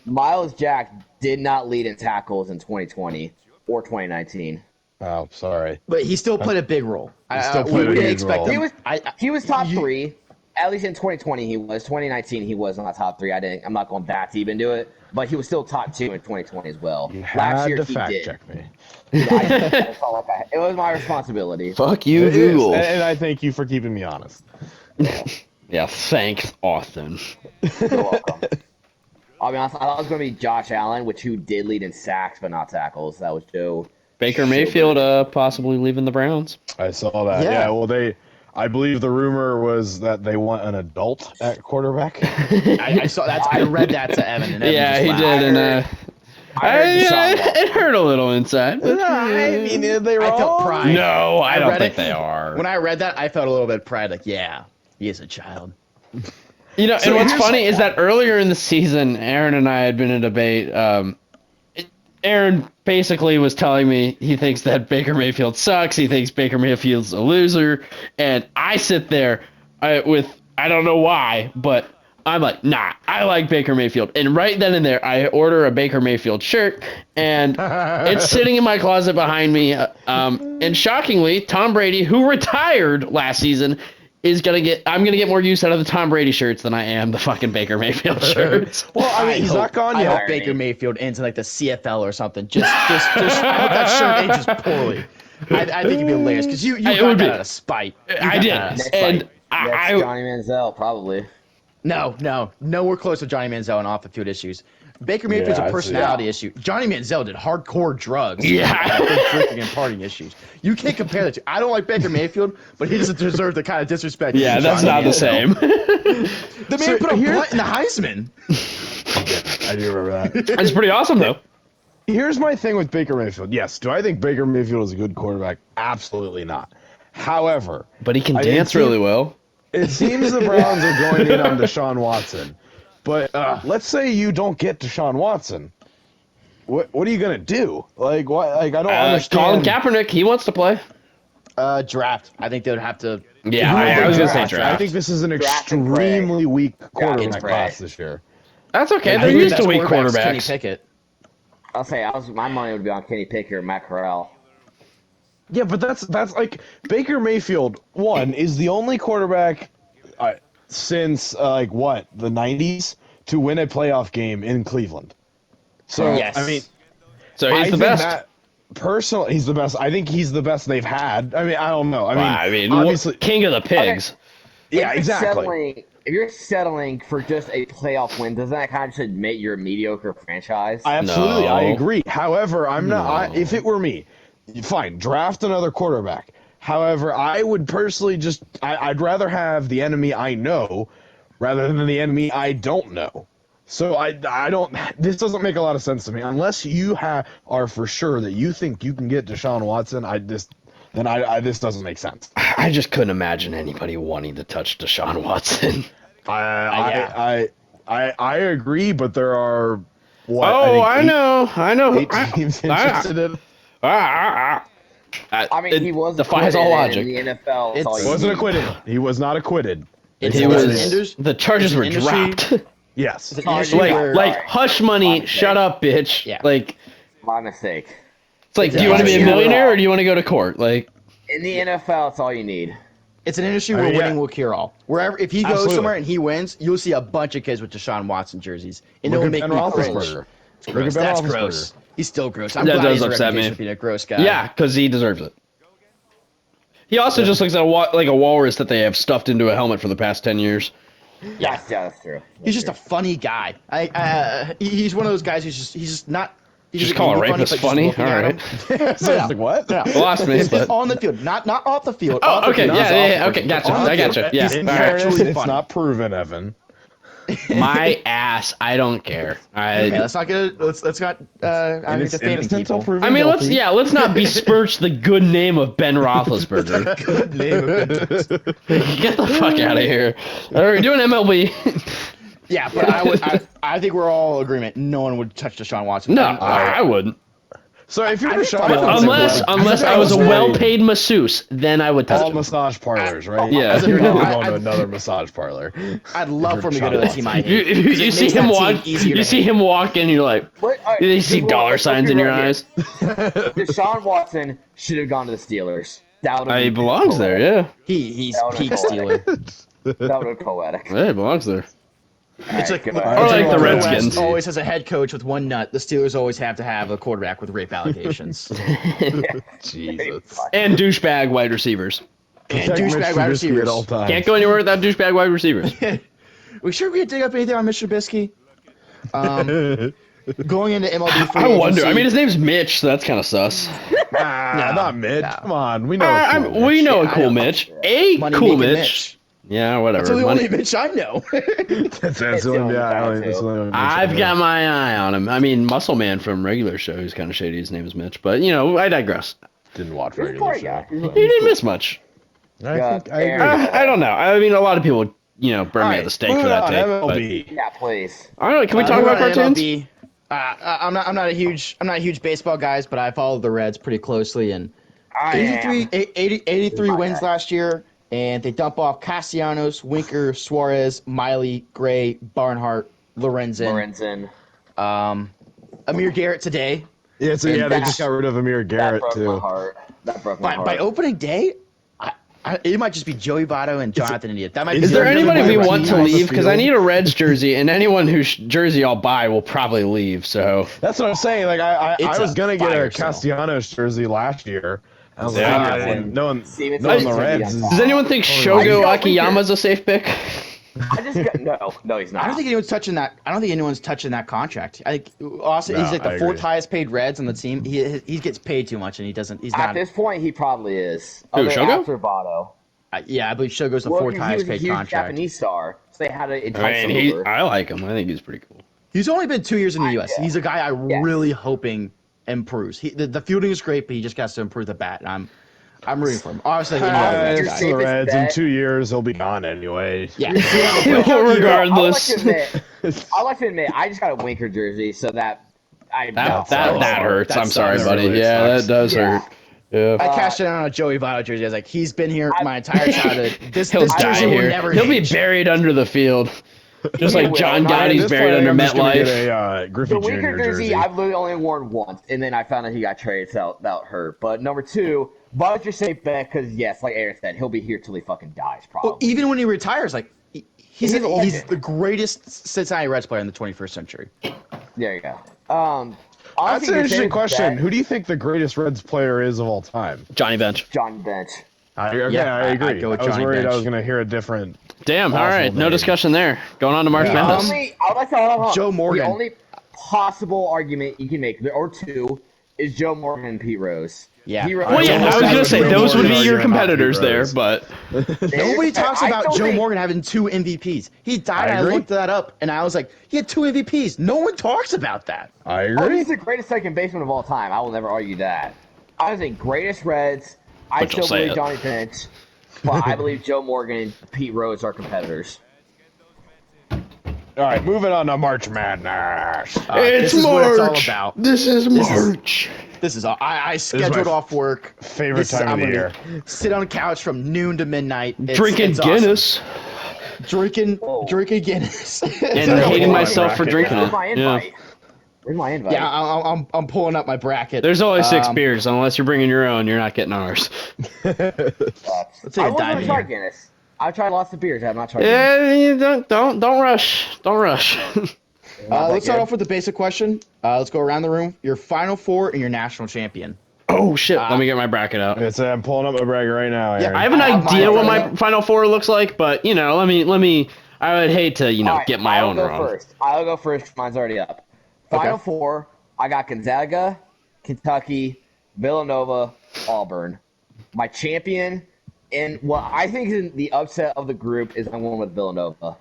Miles Jack did not lead in tackles in 2020 or 2019. Oh, sorry. But he still played a big role. still played a we didn't big expect role. him. He was top three. At least in 2020 he was. 2019 he was not top three. I'm not going that deep into it, but he was still top two in 2020 as well. You Last had year to he fact did. check me. I felt like it was my responsibility. Fuck you, It is, Google. and I thank you for keeping me honest. Yeah, thanks, Austin. You're welcome. I'll be honest. I thought it was going to be Josh Allen, who did lead in sacks but not tackles. That was Joe. Baker Mayfield possibly leaving the Browns. I saw that. Yeah. Yeah, well, I believe the rumor was that they want an adult at quarterback. I saw that. I read that to Evan. And Evan Yeah, just he laughed. did, and I heard Deshaun Watson. it hurt a little inside. But, I mean, are they I felt pride. no, I don't read think it. they are. When I read that, I felt a little bit pride. Like, yeah, he is a child. You know, So and what's here's- funny is that earlier in the season, Aaron and I had been in a debate. Aaron basically was telling me he thinks that Baker Mayfield sucks. He thinks Baker Mayfield's a loser. And I sit there I don't know why, but I'm like, nah, I like Baker Mayfield. And right then and there, I order a Baker Mayfield shirt, and it's sitting in my closet behind me. And shockingly, Tom Brady, who retired last season, I'm gonna get more use out of the Tom Brady shirts than I am the fucking Baker Mayfield shirts. Well, I mean, he's not gone I yet. hope Baker Mayfield into like the CFL or something. Just. I hope that shirt ages poorly. I think it'd be hilarious because you It got would that be. out of spite. I did, and Next Johnny Manziel, probably. No, nowhere close to Johnny Manziel and off the field issues. Baker Mayfield's a personality issue. Johnny Manziel did hardcore drugs. Yeah. Big drinking and partying issues. You can't compare the two. I don't like Baker Mayfield, but he doesn't deserve the kind of disrespect. yeah, that's Johnny not the Manziel. same. The man put a blunt in the Heisman. I do remember that. It's pretty awesome though. Here's my thing with Baker Mayfield. Yes, do I think Baker Mayfield is a good quarterback? Absolutely not. However, But he can I dance think- really well. it seems the Browns are going in on Deshaun Watson. But let's say you don't get Deshaun Watson. What are you gonna do? Like what? Like I don't Colin understand. Kaepernick, he wants to play. Draft. I think they would have to. Yeah, I was gonna say I draft. think this is an Draft and pray. extremely weak quarterback and pray. class this year. That's okay. I They're think used the to best weak quarterback's Kenny quarterbacks. Pickett. I'll say my money would be on Kenny Pickett or Matt Corral. Yeah, but that's like Baker Mayfield. One is the only quarterback since like what the '90s to win a playoff game in Cleveland. So Yes. I mean, So he's the think best. that personally, he's the best. I think he's the best they've had. I mean, I don't know. I mean, obviously, king of the pigs. yeah, If you're exactly. If you're settling for just a playoff win, doesn't that kind of just admit you're a mediocre franchise? Absolutely, I No. agree. However, I'm not. If it were me, fine, draft another quarterback. However, I would personally I'd rather have the enemy I know rather than the enemy I don't know. So I don't. This doesn't make a lot of sense to me unless you are for sure that you think you can get Deshaun Watson. This doesn't make sense. I just couldn't imagine anybody wanting to touch Deshaun Watson. I agree, but there are. What, Oh, I think I know. eight teams interested in. I mean, he was defies all logic. in the NFL. It's- That's all you Wasn't need. acquitted. He was not acquitted. It's He an was. industry- The charges it's an were industry- dropped. Yes. It's an industry where- like hush money. Shut up, bitch. Yeah. Like My mistake. it's like, It's do you want to be a Yeah. millionaire or do you want to go to court? Like, In the NFL, it's all you need. It's an industry where mean, yeah. winning will cure all. Wherever, if he goes Absolutely. somewhere and he wins, you'll see a bunch of kids with Deshaun Watson jerseys, and it Look will at make Ben me cringe. Roethlisberger. It's gross. Ben That's Roethlisberger. gross. He's still gross. I'm That glad does he's a upset me. reputation for being a gross guy. yeah, because he deserves it. He also just looks like a walrus that they have stuffed into a helmet for the past 10 years. Yeah, that's true. He's just a funny guy. He's one of those guys he's just not. He Just doesn't call a mean to be rapist but just funny? looking All at right. him- So it's like, what? No. Lost me, It's but on the field, not off the field. oh, Off the okay, field, not off the yeah, field. okay, gotcha. On the I field, gotcha. Yeah, he's all right. actually It's funny. not proven, Evan. My ass. I don't care. Okay, let's not get let's not I'm It's defaming innocent until people. proven I mean, guilty. let's not besmirch the good name of Ben Roethlisberger. Good name of goodness. Get the fuck out of here. Are we doing MLB? Yeah, but I think we're all in agreement. No one would touch Deshaun Watson. No, And, I wouldn't. So if you're Deshaun But Watson, Unless I was a well-paid masseuse, then I would touch all him. massage parlors, right? Yeah. As a You're girl, never I- going to I- another massage parlor. I'd love for him to go to the team I You, hate. you, 'cause you it see makes him that team walk. easier You to see hate. him walk in. You're like, Wait, all right, you see just dollar let's signs be in your real here. eyes. Deshaun Watson should have gone to the Steelers. That would have He been belongs poetic. there. Yeah, He's That would've peak been Steeler. That would have been poetic. yeah, he belongs there. It's like, Good. it's Or like the the Redskins. West always has a head coach with one nut. The Steelers always have to have a quarterback with rape allegations. Jesus. And douchebag wide receivers. And Protect Mitch douchebag wide Trubisky receivers. at all times. Can't go anywhere without douchebag wide receivers. We sure we could dig up anything on Mr. Trubisky? Going into MLB free I wonder. agency- I mean, his name's Mitch, so that's kind of sus. Nah, not Mitch. no. Come on, we know. a cool We Mitch. know Yeah, a cool I know. Mitch. A Money cool making Mitch. Yeah, whatever. That's the Money- only Mitch I know. That's the only, only yeah, guy, only- that's too. the only Mitch I've I know. got my eye on him. I mean, Muscle Man from regular show, he's kind of shady. His name is Mitch, but you know, I digress. Didn't watch He's a regular poor show. guy. He didn't miss much. I think I Yeah, agree. I don't know. I mean, a lot of people, burn me at Alright, the stake for that moving take. on, But, MLB. Yeah, please. I don't know. Can we talk Moving about on to cartoons? MLB, I'm not a huge baseball guys, but I follow the Reds pretty closely. And 83 wins last year. And they dump off Castellanos, Winker, Suarez, Miley, Gray, Barnhart, Lorenzen. Amir Garrett today. Yeah, so And yeah, they that- just got rid of Amir That Garrett broke my too. heart. That broke my heart. By opening day, it might just be Joey Votto and Jonathan Idiot. That might be Is there really anybody we my want to team on the leave? Because I field? need a Reds jersey, and anyone whose jersey I'll buy will probably leave. So That's what I'm saying. Like I It's was a gonna get fire a sale. Castellanos jersey last year. I was Yeah. like, Stevenson. knowing Stevenson the is gonna be Reds on is. top. does anyone think I Shogo just got Akiyama's a safe pick? I just got no, he's not. I don't think anyone's touching that. I don't think anyone's touching that contract. I think Austin. No, he's like I the agree. fourth highest paid Reds on the team. He gets paid too much, and he doesn't. He's At not. this point, he probably is. Who, Other Shogo? after Votto. Yeah, I believe Shogo's the Well, fourth 'cause he highest was a paid huge contract. Japanese star, so they had to entice I him mean, over. I like him. I think he's pretty cool. He's only been 2 years in the U.S. Yeah. He's a guy Yeah. really hoping improves. The fielding is great, but he just has to improve the bat. And I'm rooting for him. Obviously, Your It's guy. the safest Reds. In bet- 2 years, he'll be gone anyway. Yeah. Regardless, I like to admit, I just got a Winker jersey, so that that hurts. That I'm sorry, sucks. buddy. Really Yeah, sucks. that does Yeah. hurt. Yeah. I cashed in on a Joey Votto jersey. I was like, he's been here my entire childhood. This He'll die jersey will here. never He'll be age. buried under the field, just He like will. John At Gotti's this buried point, under I'm just gonna get MetLife. a Griffey The Jr. Winker jersey. jersey, I've literally only worn once, and then I found out he got traded, so that hurt. But number two, Votto's your safe bet because yes, like Aaron said, he'll be here till he fucking dies, probably. Well, even when he retires, like he's He's a legend. the greatest Cincinnati Reds player in the 21st century. There you go. That's Honestly, an your interesting safest question. bet, Who do you think the greatest Reds player is of all time? Johnny Bench. John Bench. I I agree. go with I was Johnny worried Bench. I was going to hear a different. Damn. All Awful right. No name. discussion there. Going on to March Yeah. Madness. I would like to hold on. Joe Morgan. The only possible argument you can make, or two, is Joe Morgan and Pete Rose. Yeah. Pete Rose- Well, yeah, I was gonna say Joe those would Morgan be your argument about competitors Pete there, Rose. but Nobody talks I about don't Joe think- Morgan having 2 MVPs. He died. I I agree. looked that up, and I was like, he had 2 MVPs. No one talks about that. I Oh, agree. he's the greatest second baseman of all time. I will never argue that. I was think greatest Reds. I But you'll still say believe it. Johnny Bench, but I believe Joe Morgan and Pete Rose are competitors. All right, moving on to March Madness. This is what it's all about. This is is- March. This is all. I my scheduled off work. Favorite This is- time I'm of the gonna year. Sit on the couch from noon to midnight. Drinking it's awesome. Guinness Drinking Whoa. Guinness. and Sorry, hating hold on, myself for bracket. drinking Where's it. my Yeah. invite? Where's my invite? Yeah, I'm pulling up my bracket. There's only 6 Um, beers. Unless you're bringing your own, you're not getting ours. Let's take I a was dive gonna in try here. Guinness. I've tried lots of beers. I've not tried Guinness. Yeah, you don't rush. Don't rush. Let's start off with the basic question. Let's go around the room. Your Final Four and your national champion. Oh shit! Let me get my bracket out. I'm pulling up my bracket right now. Aaron. I have an have idea mine what already. my Final Four looks like, but let me. I would hate to All right, get my I'll own go wrong. First. I'll go first. Mine's already up. Final Four. I got Gonzaga, Kentucky, Villanova, Auburn. My champion, and what I think is the upset of the group is I'm going with Villanova.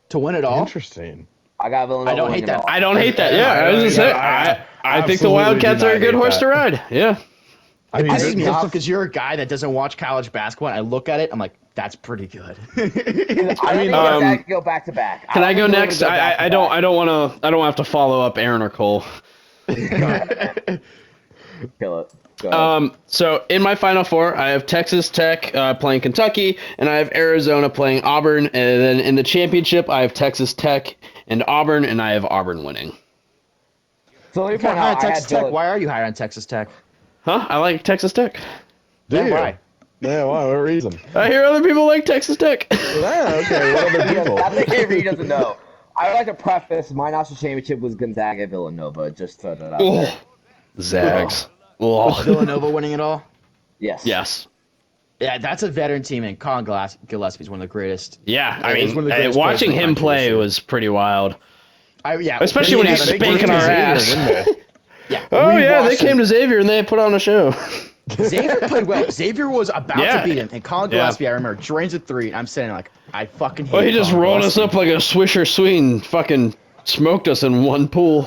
To win it all? Interesting. I got Villanova. I don't winning hate that. it all. I don't hate that. Yeah, I was just saying. I think the absolutely Wildcats do are a not good hate horse that. to ride. Yeah. I mean, It pisses me this- off because you're a guy that doesn't watch college basketball. And I look at it, I'm like, that's pretty good. I think um, Gonzaga go back to back. Can I go don't think next? they're gonna go I back to don't want to. I don't have to follow up Aaron or Cole. back. Kill it. Go ahead. So in my Final Four, I have Texas Tech playing Kentucky, and I have Arizona playing Auburn, and then in the championship, I have Texas Tech and Auburn, and I have Auburn winning. So let me High point on out, I Texas had Tech. Villanova. Why are you higher on Texas Tech? Huh? I like Texas Tech. do you? Why? Yeah, why? What reason? I hear other people like Texas Tech. Yeah, okay. What other people? That's the Avery doesn't know. I would like to preface my national championship was Gonzaga Villanova, just so that out there. Oh, Zags. Oh. Villanova winning it all? Yes. Yes. Yeah, that's a veteran team, and Colin Gillespie's one of the greatest. Yeah, I He's one of the mean, greatest watching players in the him country play this year. was pretty wild. Especially when he's spanking our ass. Oh we yeah, they watched came him. to Xavier and they put on a show. Xavier played well. Xavier was about Yeah. to beat him, and Colin Yeah. Gillespie, I remember, drains a three, and I'm sitting like, I fucking hate Well, he just Colin rolled us Gillespie. up like a Swisher Sweet and fucking smoked us in one pool.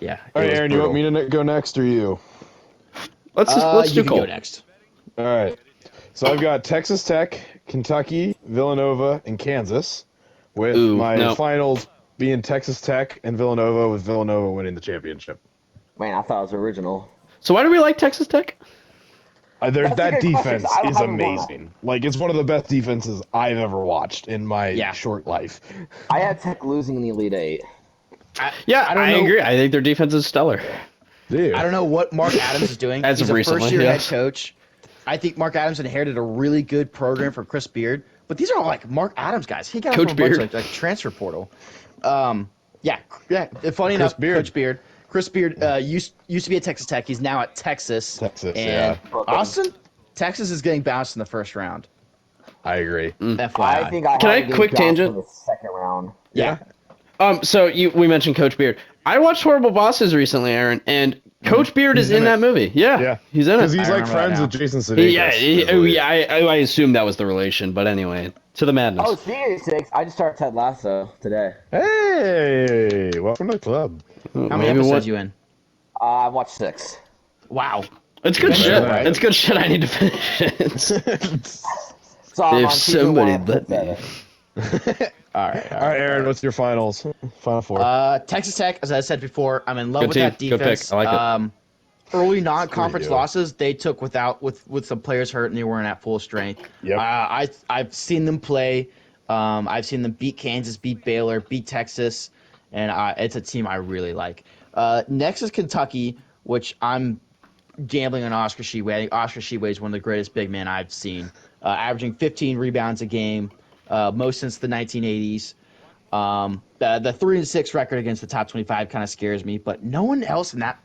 Yeah. All right, Aaron, you want me to go next or you? Let's You do can Cole. go next. All right. So I've got Texas Tech, Kentucky, Villanova, and Kansas, with Ooh, my no. finals being Texas Tech and Villanova, with Villanova winning the championship. Man, I thought it was original. So why do we like Texas Tech? That's a that good question, defense 'cause I don't is have a lot. amazing. Like, it's one of the best defenses I've ever watched in my Yeah. short life. I had Tech losing in the Elite Eight. Yeah, I don't I know. agree. I think their defense is stellar. Dude. I don't know what Mark Adams is doing. As He's of a recently, first-year yes. head coach. I think Mark Adams inherited a really good program from Chris Beard, but these are all like Mark Adams guys. He got them Coach from a bunch Beard. of like transfer portal. Yeah. Funny Chris enough, Beard. Coach Beard. Chris Beard used to be at Texas Tech. He's now at Texas. Texas, and yeah. Austin, Texas is getting bounced in the first round. I agree. FYI. I think I Can have I it being quick bounced tangent? in the second round. Yeah. So we mentioned Coach Beard. I watched Horrible Bosses recently, Aaron, and Coach Beard is He's in in it. that movie. Yeah, Yeah. he's in it. Because he's I like remember that friends now. with Jason Sudeikis. I assume that was the relation, but anyway, to the madness. Oh, speaking of six, I just started Ted Lasso today. Hey, welcome to the club. How many episodes you in? I watched 6. Wow. It's good Very shit. nice. It's good shit. I need to finish it. So I'm If on season somebody 1, let me. episode 7. All right. All right, Aaron, what's your finals? Final four. Texas Tech, as I said before, I'm in love Good with team. that Good defense. pick. I like it. Early non-conference you. losses they took with some players hurt and they weren't at full strength. Yep. I've seen them play. I've seen them beat Kansas, beat Baylor, beat Texas, and it's a team I really like. Next is Kentucky, which I'm gambling on Oscar Tshiebwe. I think Oscar Tshiebwe is one of the greatest big men I've seen, averaging 15 rebounds a game, most since the 1980s. The 3-6 record against the top 25 kind of scares me, but no one else in that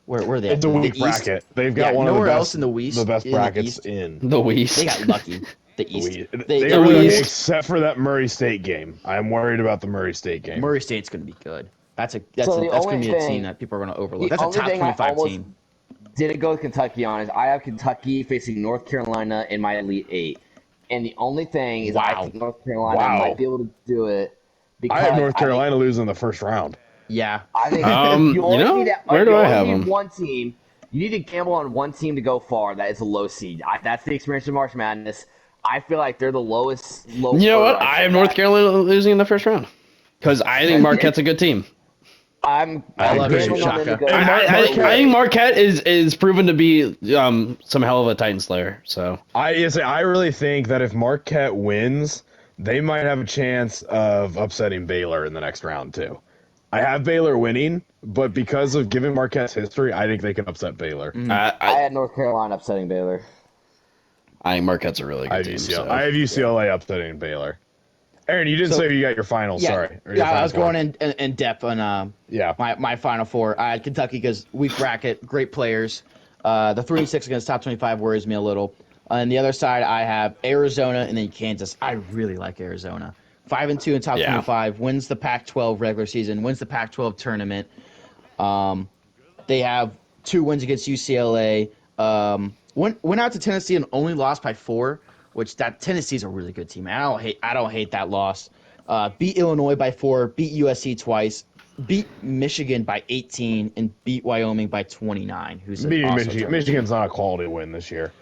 where were they? It's a The weak East? bracket. They've got Yeah, one of the nowhere best, else in the West. the best in the brackets East. in. The West. They got lucky. The East. They The really, East. except for that Murray State game. I'm worried about the Murray State game. Murray State's going to be good. That's So the going to only be a team thing- that people are going to overlook. the That's a only top thing I 25 almost team. Didn't go with Kentucky on is I have Kentucky facing North Carolina in my Elite Eight. And the only thing is I Wow. think North Carolina Wow. might be able to do it. Because I have North think- Carolina losing the first round. Yeah. I think You know, where do I have them? One team. You need to gamble on one team to go far. That is a low seed. That's the experience of March Madness. I feel like they're the lowest. You know what? I have North Carolina losing in the first round because I think Marquette's a good team. I love it, gambling on them to Shaka. go. I think Marquette is proven to be some hell of a Titan Slayer. So I really think that if Marquette wins, they might have a chance of upsetting Baylor in the next round too. I have Baylor winning, but because of given Marquette's history, I think they can upset Baylor. I had North Carolina upsetting Baylor. I think Marquette's a really I good have team. UCLA. I have UCLA upsetting Baylor. Aaron, you didn't So- say you got your finals. Yeah, Sorry. Or your yeah. I final was four. going in depth on Yeah. my final four. I had Kentucky because weak bracket, great players. The 3-6 against top 25 worries me a little. On the other side, I have Arizona and then Kansas. I really like Arizona. 5-2 in top Yeah. 25, wins the Pac-12 regular season, wins the Pac-12 tournament. They have 2 wins against UCLA. Went out to Tennessee and only lost by 4, which that Tennessee's a really good team. I don't hate that loss. Beat Illinois by 4, beat USC twice, beat Michigan by 18, and beat Wyoming by 29. Who's Beating also a Michigan. tournament Michigan's not a quality win this year.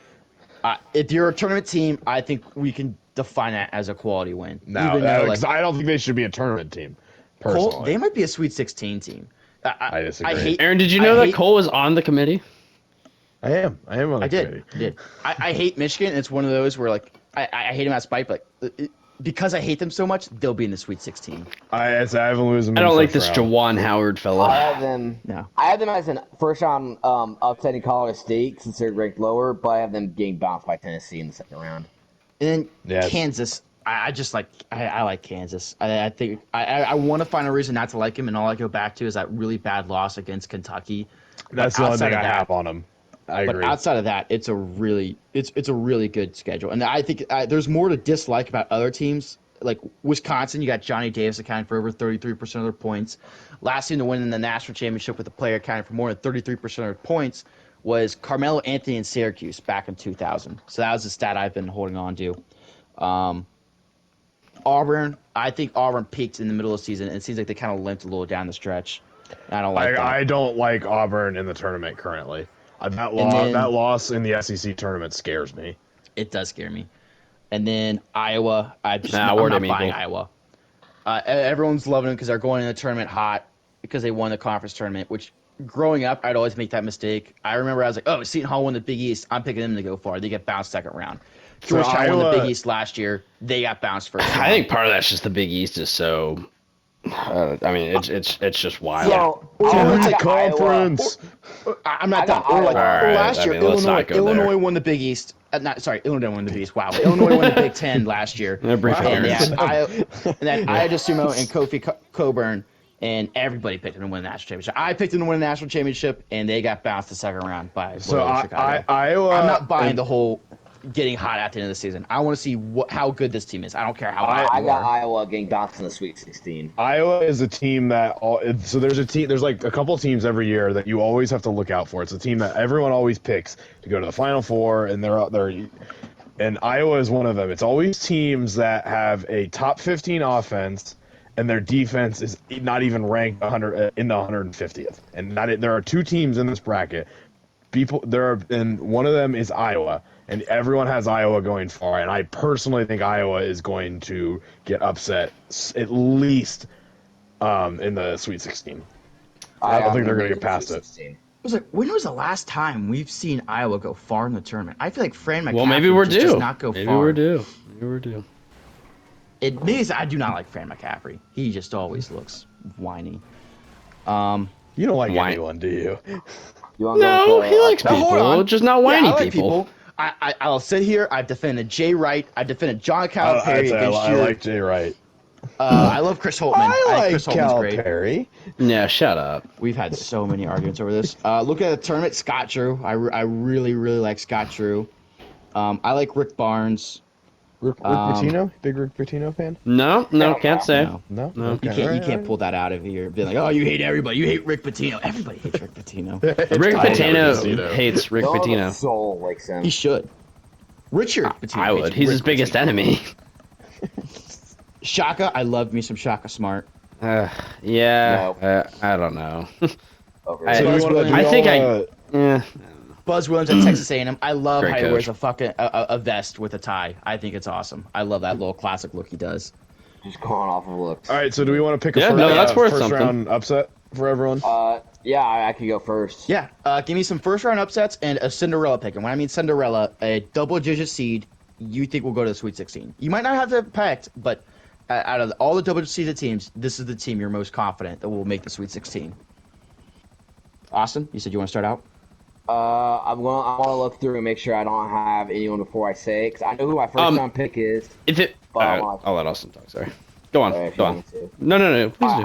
team. If you're a tournament team, I think we can define that as a quality win. No, Even though, 'cause I don't think they should be a tournament team. Cole, Personally, they might be a Sweet 16 team. I disagree. hate, Aaron, did you I know that hate- Cole was on the committee? I am on the I committee. did. I hate Michigan. It's one of those where like I hate them out of spite, but because I hate them so much, they'll be in the Sweet 16. I haven't losing. I don't like this Jawan Howard I fella. have them. No. I have them as an first round upsetting Colorado State since they're ranked lower, but I have them getting bounced by Tennessee in the second round. And then Yes. Kansas, I just like I like Kansas. I think I want to find a reason not to like him, and all I go back to is that really bad loss against Kentucky. That's But the only outside thing of I that- have on them. I But agree. outside of that, it's a really good schedule, and I think there's more to dislike about other teams. Like Wisconsin, you got Johnny Davis accounting for over 33% of their points. Last team to win in the national championship with a player accounting for more than 33% of their points was Carmelo Anthony in Syracuse back in 2000. So that was the stat I've been holding on to. Auburn, I think Auburn peaked in the middle of the season, and it seems like they kind of limped a little down the stretch. I don't like that. I don't like Auburn in the tournament currently. That then- loss in the SEC tournament scares me. It does scare me. And then Iowa, I'm word not him buying equal. Iowa. Everyone's loving them because they're going in the tournament hot because they won the conference tournament, which growing up, I'd always make that mistake. I remember I was like, oh, Seton Hall won the Big East. I'm picking them to go far. They get bounced second round. Georgetown won the Big East last year. They got bounced first round. I think part of that's just the Big East is so. I mean, it's just wild. So, It's a conference. I'm not done. Iowa. Last year, let's not go Illinois there. won the Big East. Illinois won the Big East. Wow. Illinois won the Big Ten last year. They're brief And parents. then Aya DeSumo and Kofi Coburn, and everybody picked them to win the national championship. I picked them to win the national championship, and they got bounced the second round by Chicago. Iowa. I'm not buying the whole getting hot at the end of the season. I want to see how good this team is. I don't care how hot I you got are. Iowa getting bounced in the Sweet 16. Iowa is a team that so there's like a couple of teams every year that you always have to look out for. It's a team that everyone always picks to go to the Final Four, and and Iowa is one of them. It's always teams that have a top 15 offense, and their defense is not even ranked 100 in the 150th. And there are two teams in this bracket. And one of them is Iowa. And everyone has Iowa going far, and I personally think Iowa is going to get upset at least in the Sweet 16. I don't think they're going to get past it. I was like, when was the last time we've seen Iowa go far in the tournament? I feel like Fran McCaffrey Maybe we're due. does not go Maybe far. we're due. Maybe we're due. It means I do not like Fran McCaffrey. He just always looks whiny. You don't like anyone, do you? No, he likes Now, hold people, on. just not whiny I like people. I'll sit here. I've defended Jay Wright. I've defended John Calipari against I you. like Jay Wright. I love Chris Holtman. I like Chris Holtman's great. Calipari. Yeah, shut up. We've had so many arguments over this. Look at the tournament. Scott Drew. I really, really like Scott Drew. I like Rick Barnes. Rick Pitino? Big Rick Pitino fan? No, can't say. No. No? You can't pull that out of here. Be like, oh, you hate everybody. You hate Rick Pitino. Everybody hates Rick Pitino. Rick Pitino hates Rick No Pitino. soul likes him. He should. Richard Pitino. I would. He's his biggest enemy. Shaka. I love me some Shaka Smart. Yeah. I don't know. Over I- there. I think yeah. Buzz Williams at Texas A&M. I love Great how he coach. wears a fucking a vest with a tie. I think it's awesome. I love that little classic look he does. Just going off of looks. All right, so do we want to pick a Yeah, no, that's worth first something. round upset for everyone? Yeah, I could go first. Yeah, give me some first round upsets and a Cinderella pick. And when I mean Cinderella, a double-digit seed you think will go to the Sweet 16. You might not have the pact, but out of all the double-seeded teams, this is the team you're most confident that will make the Sweet 16. Austin, you said you want to start out? I want to look through and make sure I don't have anyone before I say, because I know who my first round pick is. If it, But I wanna- I'll let Austin talk. Sorry. Go on. if Go you on. want me to. No. Please do.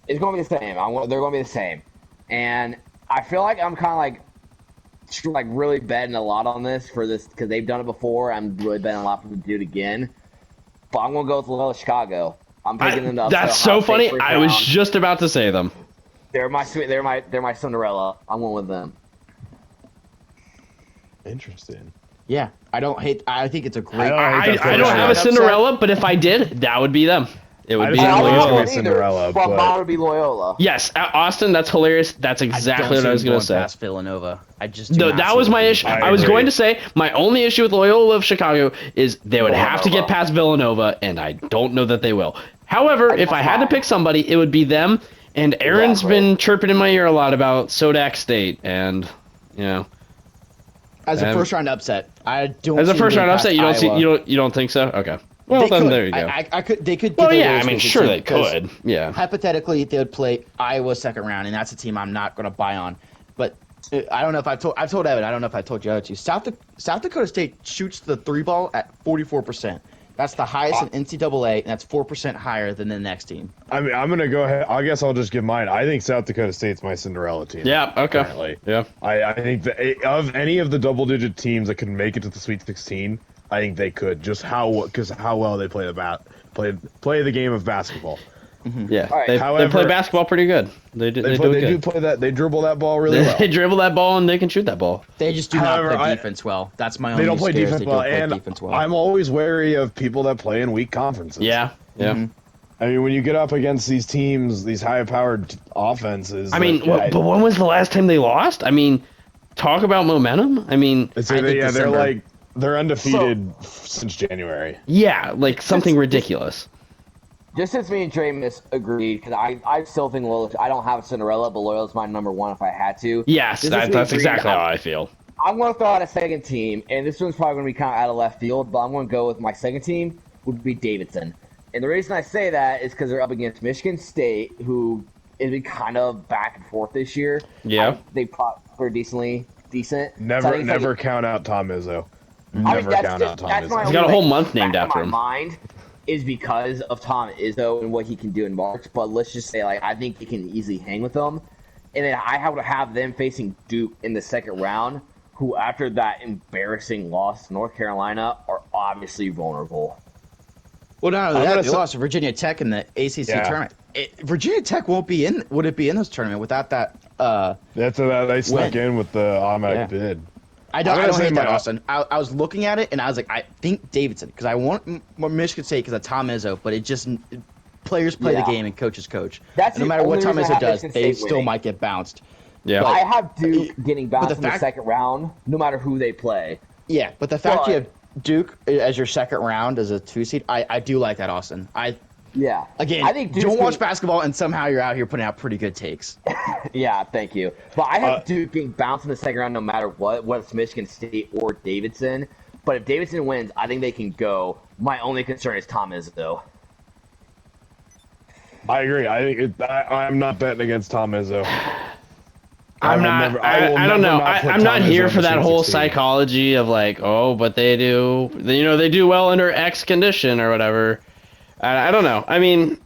It's going to be the same. They're going to be the same. And I feel like I'm kind of like really betting a lot on this for this because they've done it before. I'm really betting a lot for them to do it again. But I'm going to go with Loyola Chicago. I'm picking them to upset That's so Ohio State funny. first I was round. just about to say them. They're my Cinderella. I'm going with them. Interesting. Yeah, I think it's a great. I don't have a Cinderella, but if I did, that would be them. It would be I don't Loyola. have Cinderella, but but- mine would be Loyola. Yes, Austin, that's hilarious. That's exactly what I was going to say. Past Villanova. I just do No, not that see was them my being issue. past I was agree. going to say my only issue with Loyola of Chicago is they would have to get past Villanova, and I don't know that they will. However, if I had to pick somebody, it would be them. And Aaron's been chirping in my ear a lot about Sodak State, and As a first round upset, I don't. as a see first them round getting upset, past you Iowa. don't think so? Okay. Well, They then could. there you go. I could. They could. Well, get yeah, their I mean, Sweet sure 16 they because could. Yeah. Hypothetically, they would play Iowa second round, and that's a team I'm not going to buy on. But I don't know if I've told Evan. I don't know if I told you other two. South Dakota State shoots the three ball at 44%. That's the highest in NCAA, and that's 4% higher than the next team. I mean, I'm going to go ahead. I guess I'll just give mine. I think South Dakota State's my Cinderella team. Yeah. Okay. Currently. Yeah. I think that of any of the double-digit teams that can make it to the Sweet 16, I think they could. Just how well they play the game of basketball. Yeah. All right, They however- play basketball pretty good. They do They it do good. play that. They dribble that ball really well. They dribble that ball and they can shoot that ball. They just do However, not play I- defense well. That's my only They don't play scare is defense they well, don't play and defense well. I'm always wary of people that play in weak conferences. Yeah. Yeah. Mm-hmm. I mean, when you get up against these teams, these high-powered offenses. I mean, but when was the last time they lost? I mean, talk about momentum. I mean, they're December. they're undefeated since January. yeah, like something ridiculous. Just since me and Dramus agreed, because I still think Loyola. I don't have Cinderella, but Loyola's my number one if I had to. Yes, Just since we that's agreed, exactly how I feel. I'm going to throw out a second team, and this one's probably going to be kind of out of left field, but I'm going to go with my second team would be Davidson. And the reason I say that is because they're up against Michigan State, who is been kind of back and forth this year. Yeah. They were decent. Never count out Tom Izzo. Never count out Tom Izzo. He's got a whole month named after him. My mind is because of Tom Izzo and what he can do in March, but let's just say, like, I think he can easily hang with them. And then I would have them facing Duke in the second round, who, after that embarrassing loss to North Carolina, are obviously vulnerable. Well, not only that, they lost to Virginia Tech in the ACC tournament. Virginia Tech would it be in this tournament without that? That's they snuck in with the automatic bid. I don't hate that, Austin. I was looking at it and I was like, I think Davidson, because I want Michigan State because of Tom Izzo, but players play the game and coaches coach. That's no matter what Tom Izzo does, they still might get bounced. Yeah, I have Duke getting bounced in the second round, no matter who they play. Yeah, but the fact you have Duke as your second round as a 2 seed, I do like that, Austin. Again, I think don't watch basketball and somehow you're out here putting out pretty good takes. Yeah, thank you. But I have Duke getting bounced in the second round no matter what, whether it's Michigan State or Davidson. But if Davidson wins, I think they can go. My only concern is Tom Izzo. I agree. I'm not betting against Tom Izzo. I don't know. I'm not here for that whole psychology of like, but they do well under X condition or whatever. I don't know. I mean,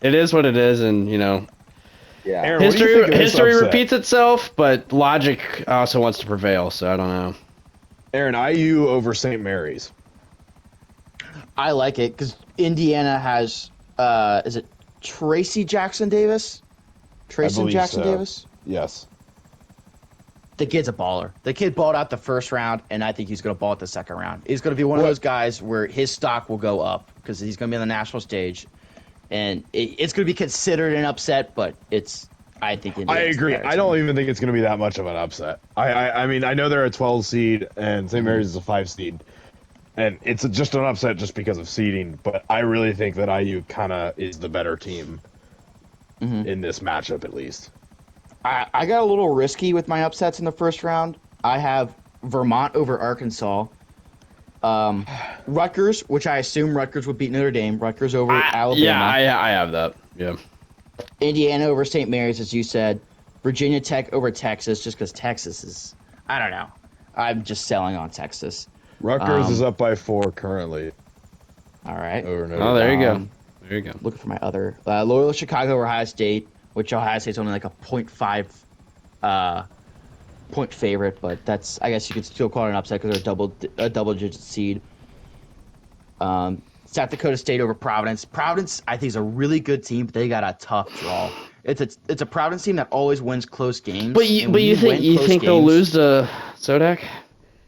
it is what it is, and yeah. Aaron, history repeats itself, but logic also wants to prevail. So I don't know. Aaron, IU over St. Mary's. I like it because Indiana has is it Tracy Jackson Davis? Davis? Yes. The kid's a baller. The kid balled out the first round, and I think he's going to ball out the second round. He's going to be one of those guys where his stock will go up because he's going to be on the national stage, and it's going to be considered an upset, but I think I agree. I don't even think it's going to be that much of an upset. I mean, I know they're a 12 seed, and St. Mary's is a 5 seed, and it's just an upset just because of seeding, but I really think that IU kind of is the better team in this matchup, at least. I got a little risky with my upsets in the first round. I have Vermont over Arkansas. Rutgers, which I assume Rutgers would beat Notre Dame. Rutgers over Alabama. Yeah, I have that. Yeah. Indiana over St. Mary's, as you said. Virginia Tech over Texas, just because Texas is, I don't know. I'm just selling on Texas. Rutgers is up by 4 currently. All right. Over Notre Dame. There you go. There you go. Looking for my other. Loyola Chicago over Ohio State, which Ohio State's only like a 0.5 point favorite, but I guess you could still call it an upset because they're a double-digit seed. South Dakota State over Providence. Providence, I think, is a really good team, but they got a tough draw. It's a Providence team that always wins close games. But you think they'll lose to Sodak?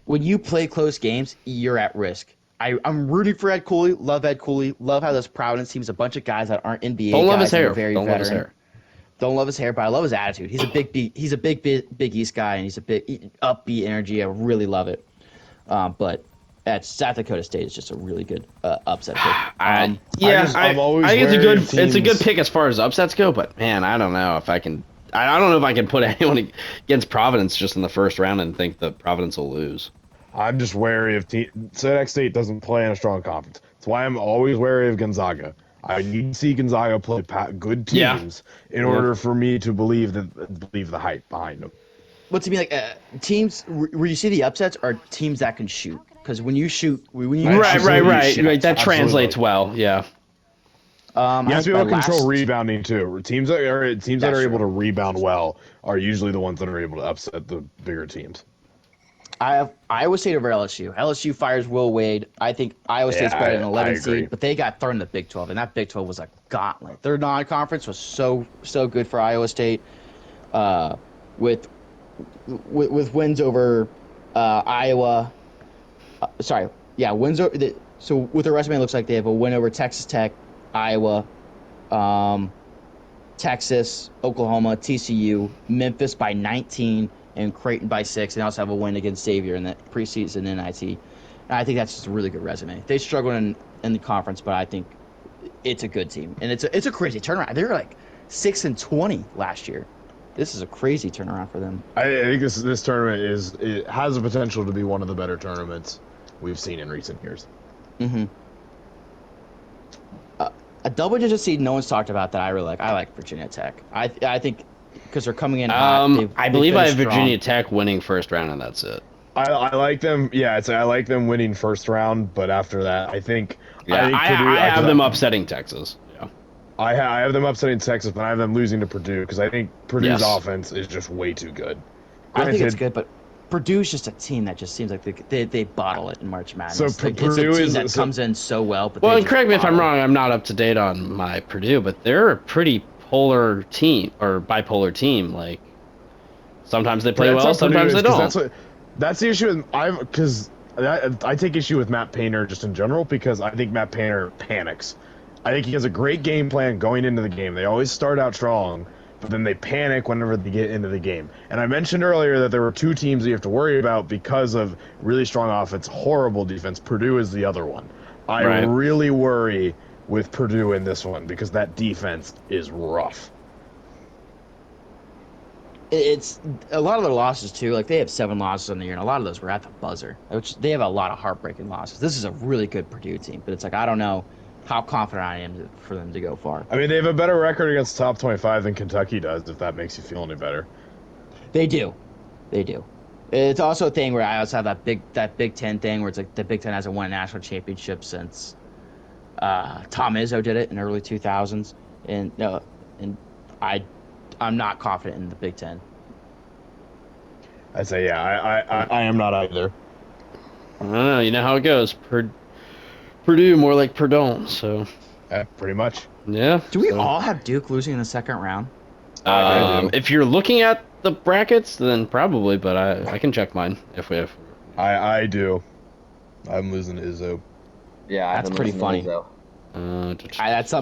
When you play close games, you're at risk. I'm rooting for Ed Cooley. Love Ed Cooley. Love how this Providence team is a bunch of guys that aren't NBA Don't guys. Love his hair. Very Don't veteran. love his hair. Don't love his hair, but I love his attitude. He's a big East guy, and he's a big upbeat energy. I really love it. But at South Dakota State, it's just a really good upset pick. I think it's a good pick as far as upsets go. But man, I don't know if I can. I don't know if I can put anyone against Providence just in the first round and think that Providence will lose. I'm just wary of Sodak State doesn't play in a strong conference. That's why I'm always wary of Gonzaga. I need to see Gonzaga play good teams in order for me to believe the hype behind them. But to me, like teams where you see the upsets are teams that can shoot. Because when you shoot, right, like that translates well. Yeah. You have to be able to control rebounding too. Teams that are able to rebound well are usually the ones that are able to upset the bigger teams. I have Iowa State over LSU. LSU fires Will Wade. I think Iowa State's better than 11 seed, but they got thrown in the Big 12, and that Big 12 was a gauntlet. Their non-conference was so good for Iowa State, with wins over Iowa. Wins over. So with their resume, it looks like they have a win over Texas Tech, Iowa, Texas, Oklahoma, TCU, Memphis by 19. And Creighton by 6, and they also have a win against Xavier in the preseason NIT. And I think that's just a really good resume. They struggled in the conference, but I think it's a good team, and it's a crazy turnaround. They were like 6-20 last year. This is a crazy turnaround for them. I think this tournament it has the potential to be one of the better tournaments we've seen in recent years. Mm-hmm. A double-digit seed no one's talked about that I really like. I like Virginia Tech. I think because they're coming in hot. I believe I have finished Virginia strong. Tech winning first round, and that's it. I like them. Yeah, I like them winning first round, but after that, I think Yeah, Purdue. I have them upsetting Texas. Yeah. I have them upsetting Texas, but I have them losing to Purdue because I think Purdue's Yes. offense is just way too good. I think it's Granted, good, but Purdue's just a team that just seems like they bottle it in March Madness. So Like, it's Purdue a team is- that so- comes in so well. But Well, they and just correct me if I'm bottle it. wrong. I'm not up to date on my Purdue, but they're a pretty polar team or bipolar team. Like sometimes they play that's well, how Purdue sometimes is, they 'cause don't. That's the issue with I take issue with Matt Painter just in general because I think Matt Painter panics. I think he has a great game plan going into the game. They always start out strong, but then they panic whenever they get into the game. And I mentioned earlier that there were two teams that you have to worry about because of really strong offense, horrible defense. Purdue is the other one. I Right. really worry with Purdue in this one because that defense is rough. It's a lot of their losses too. Like they have 7 losses on the year, and a lot of those were at the buzzer. Which they have a lot of heartbreaking losses. This is a really good Purdue team, but it's like I don't know how confident I am for them to go far. I mean, they have a better record against top 25 than Kentucky does, if that makes you feel any better. They do. It's also a thing where I also have that Big Ten thing where it's like the Big Ten hasn't won a national championship since Tom Izzo did it in the early 2000s, and I'm not confident in the Big Ten. I say, yeah, I am not either. I don't know. You know how it goes. Purdue more like Purdue. So Pretty much. yeah. Do we so, all have Duke losing in the second round? I do. If you're looking at the brackets, then probably. But I can check mine if we have. I do. I'm losing to Izzo. Yeah, I That's haven't pretty listened to funny.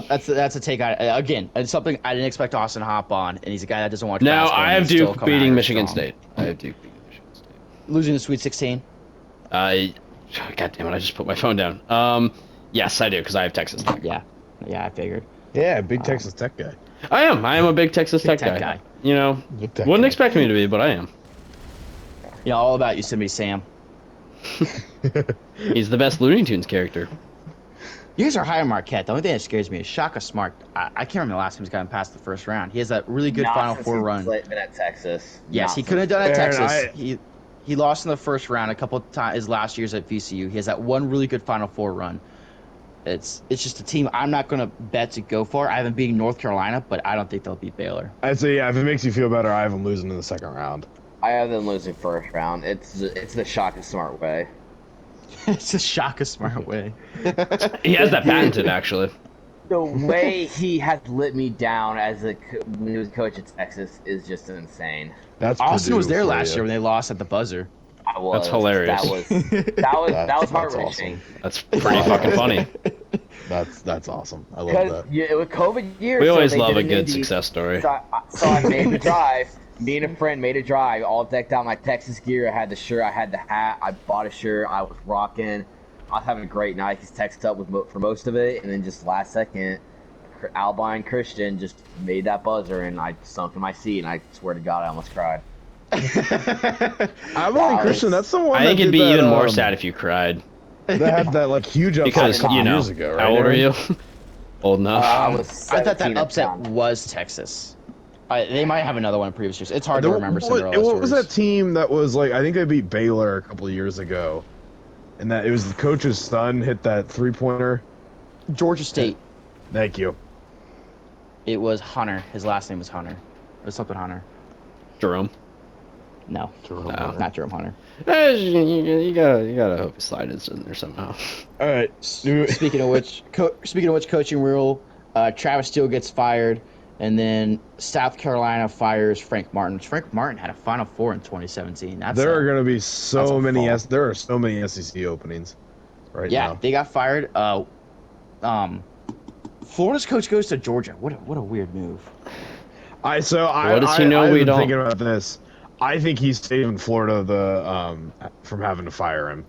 Lizzo. That's a take. Again, it's something I didn't expect Austin to hop on, and he's a guy that doesn't watch. Now basketball, I and have he's still Duke coming out beating here Michigan strong. State. I have Duke beating Michigan State. Losing the Sweet 16. God damn it! I just put my phone down. Yes, I do because I have Texas Tech. Yeah, I figured. Yeah, big Texas Tech guy. I am a big Texas Tech Tech guy. guy. You know, Big Tech wouldn't guy. expect me to be, but I am. You know all about Yosemite Sam. He's the best Looney Tunes character. You guys are high on Marquette. The only thing that scares me is Shaka Smart. I can't remember the last time he's gotten past the first round. He has that really good Not Final since Four he's run. Been at Texas. Yes, Not he since- could have done it at Aaron, Texas. He lost in the first round a couple of times. His last years at VCU, he has that one really good Final Four run. It's just a team I'm not going to bet to go for. I haven't beaten North Carolina, but I don't think they'll beat Baylor. I'd say, yeah, if it makes you feel better, I have them losing in the second round. I have them losing first round. It's the Shaka Smart way. It's a Shaka Smart way. He has that patented actually. The way he has lit me down when he was coach at Texas is just insane. That's Austin Purdue was there for last you. year when they lost at the buzzer. I was. That's hilarious. That was heart That's wrenching. awesome. That's pretty fucking funny. That's awesome. I love Because that. it was COVID year. We so always they love a didn't good need to- success story. So I made the drive. Me and a friend made a drive. All decked out my Texas gear. I had the shirt. I had the hat. I bought a shirt. I was rocking. I was having a great night. He's texted up for most of it, and then just last second, Albine Christian just made that buzzer, and I sunk in my seat. And I swear to God, I almost cried. I'm only Christian. That's the one. I think that it'd did be that, even more sad if you cried. That had that like huge upset Because, a couple you know, years ago, right? how old are Aaron? you? Old enough. I was I thought that 17 at the upset time. was Texas. They might have another one in previous years. It's hard to There- remember what, Cinderella what was stories. that team that was like? I think they beat Baylor a couple of years ago, and that it was the coach's son hit that 3-pointer. Georgia State. Thank you. It was Hunter. His last name was Hunter. It was something Hunter. Jerome. No, No. not Jerome Hunter. You gotta hope he slides in there somehow. All right. Speaking of which, coaching rule, Travis Steele gets fired, and then South Carolina fires Frank Martin. Frank Martin had a Final Four in 2017. There are going to be that's so a many. fall. There are so many SEC openings right Yeah, now. they got fired. Florida's coach goes to Georgia. What a weird move. What does he know I've we been don't? thinking about this. I think he's saving Florida from having to fire him.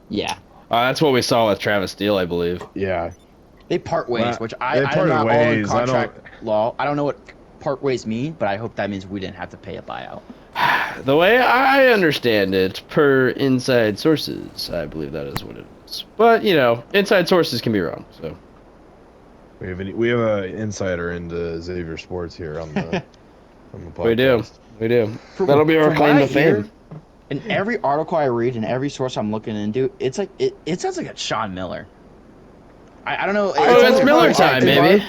Yeah. That's what we saw with Travis Steele, I believe. Yeah. They part ways, Well, which they I'm parted not all in ways. I don't- contract law. I don't know what part ways mean, but I hope that means we didn't have to pay a buyout. The way I understand it, per inside sources, I believe that is what it is. But you know, inside sources can be wrong. So We have an insider into Xavier Sports here on the podcast. we do. That'll be our From claim what to I hear, fame. in every article I read and every source I'm looking into, it's like it sounds like it's Sean Miller. I don't know. Oh, it's either Miller part. time, baby.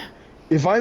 If I'm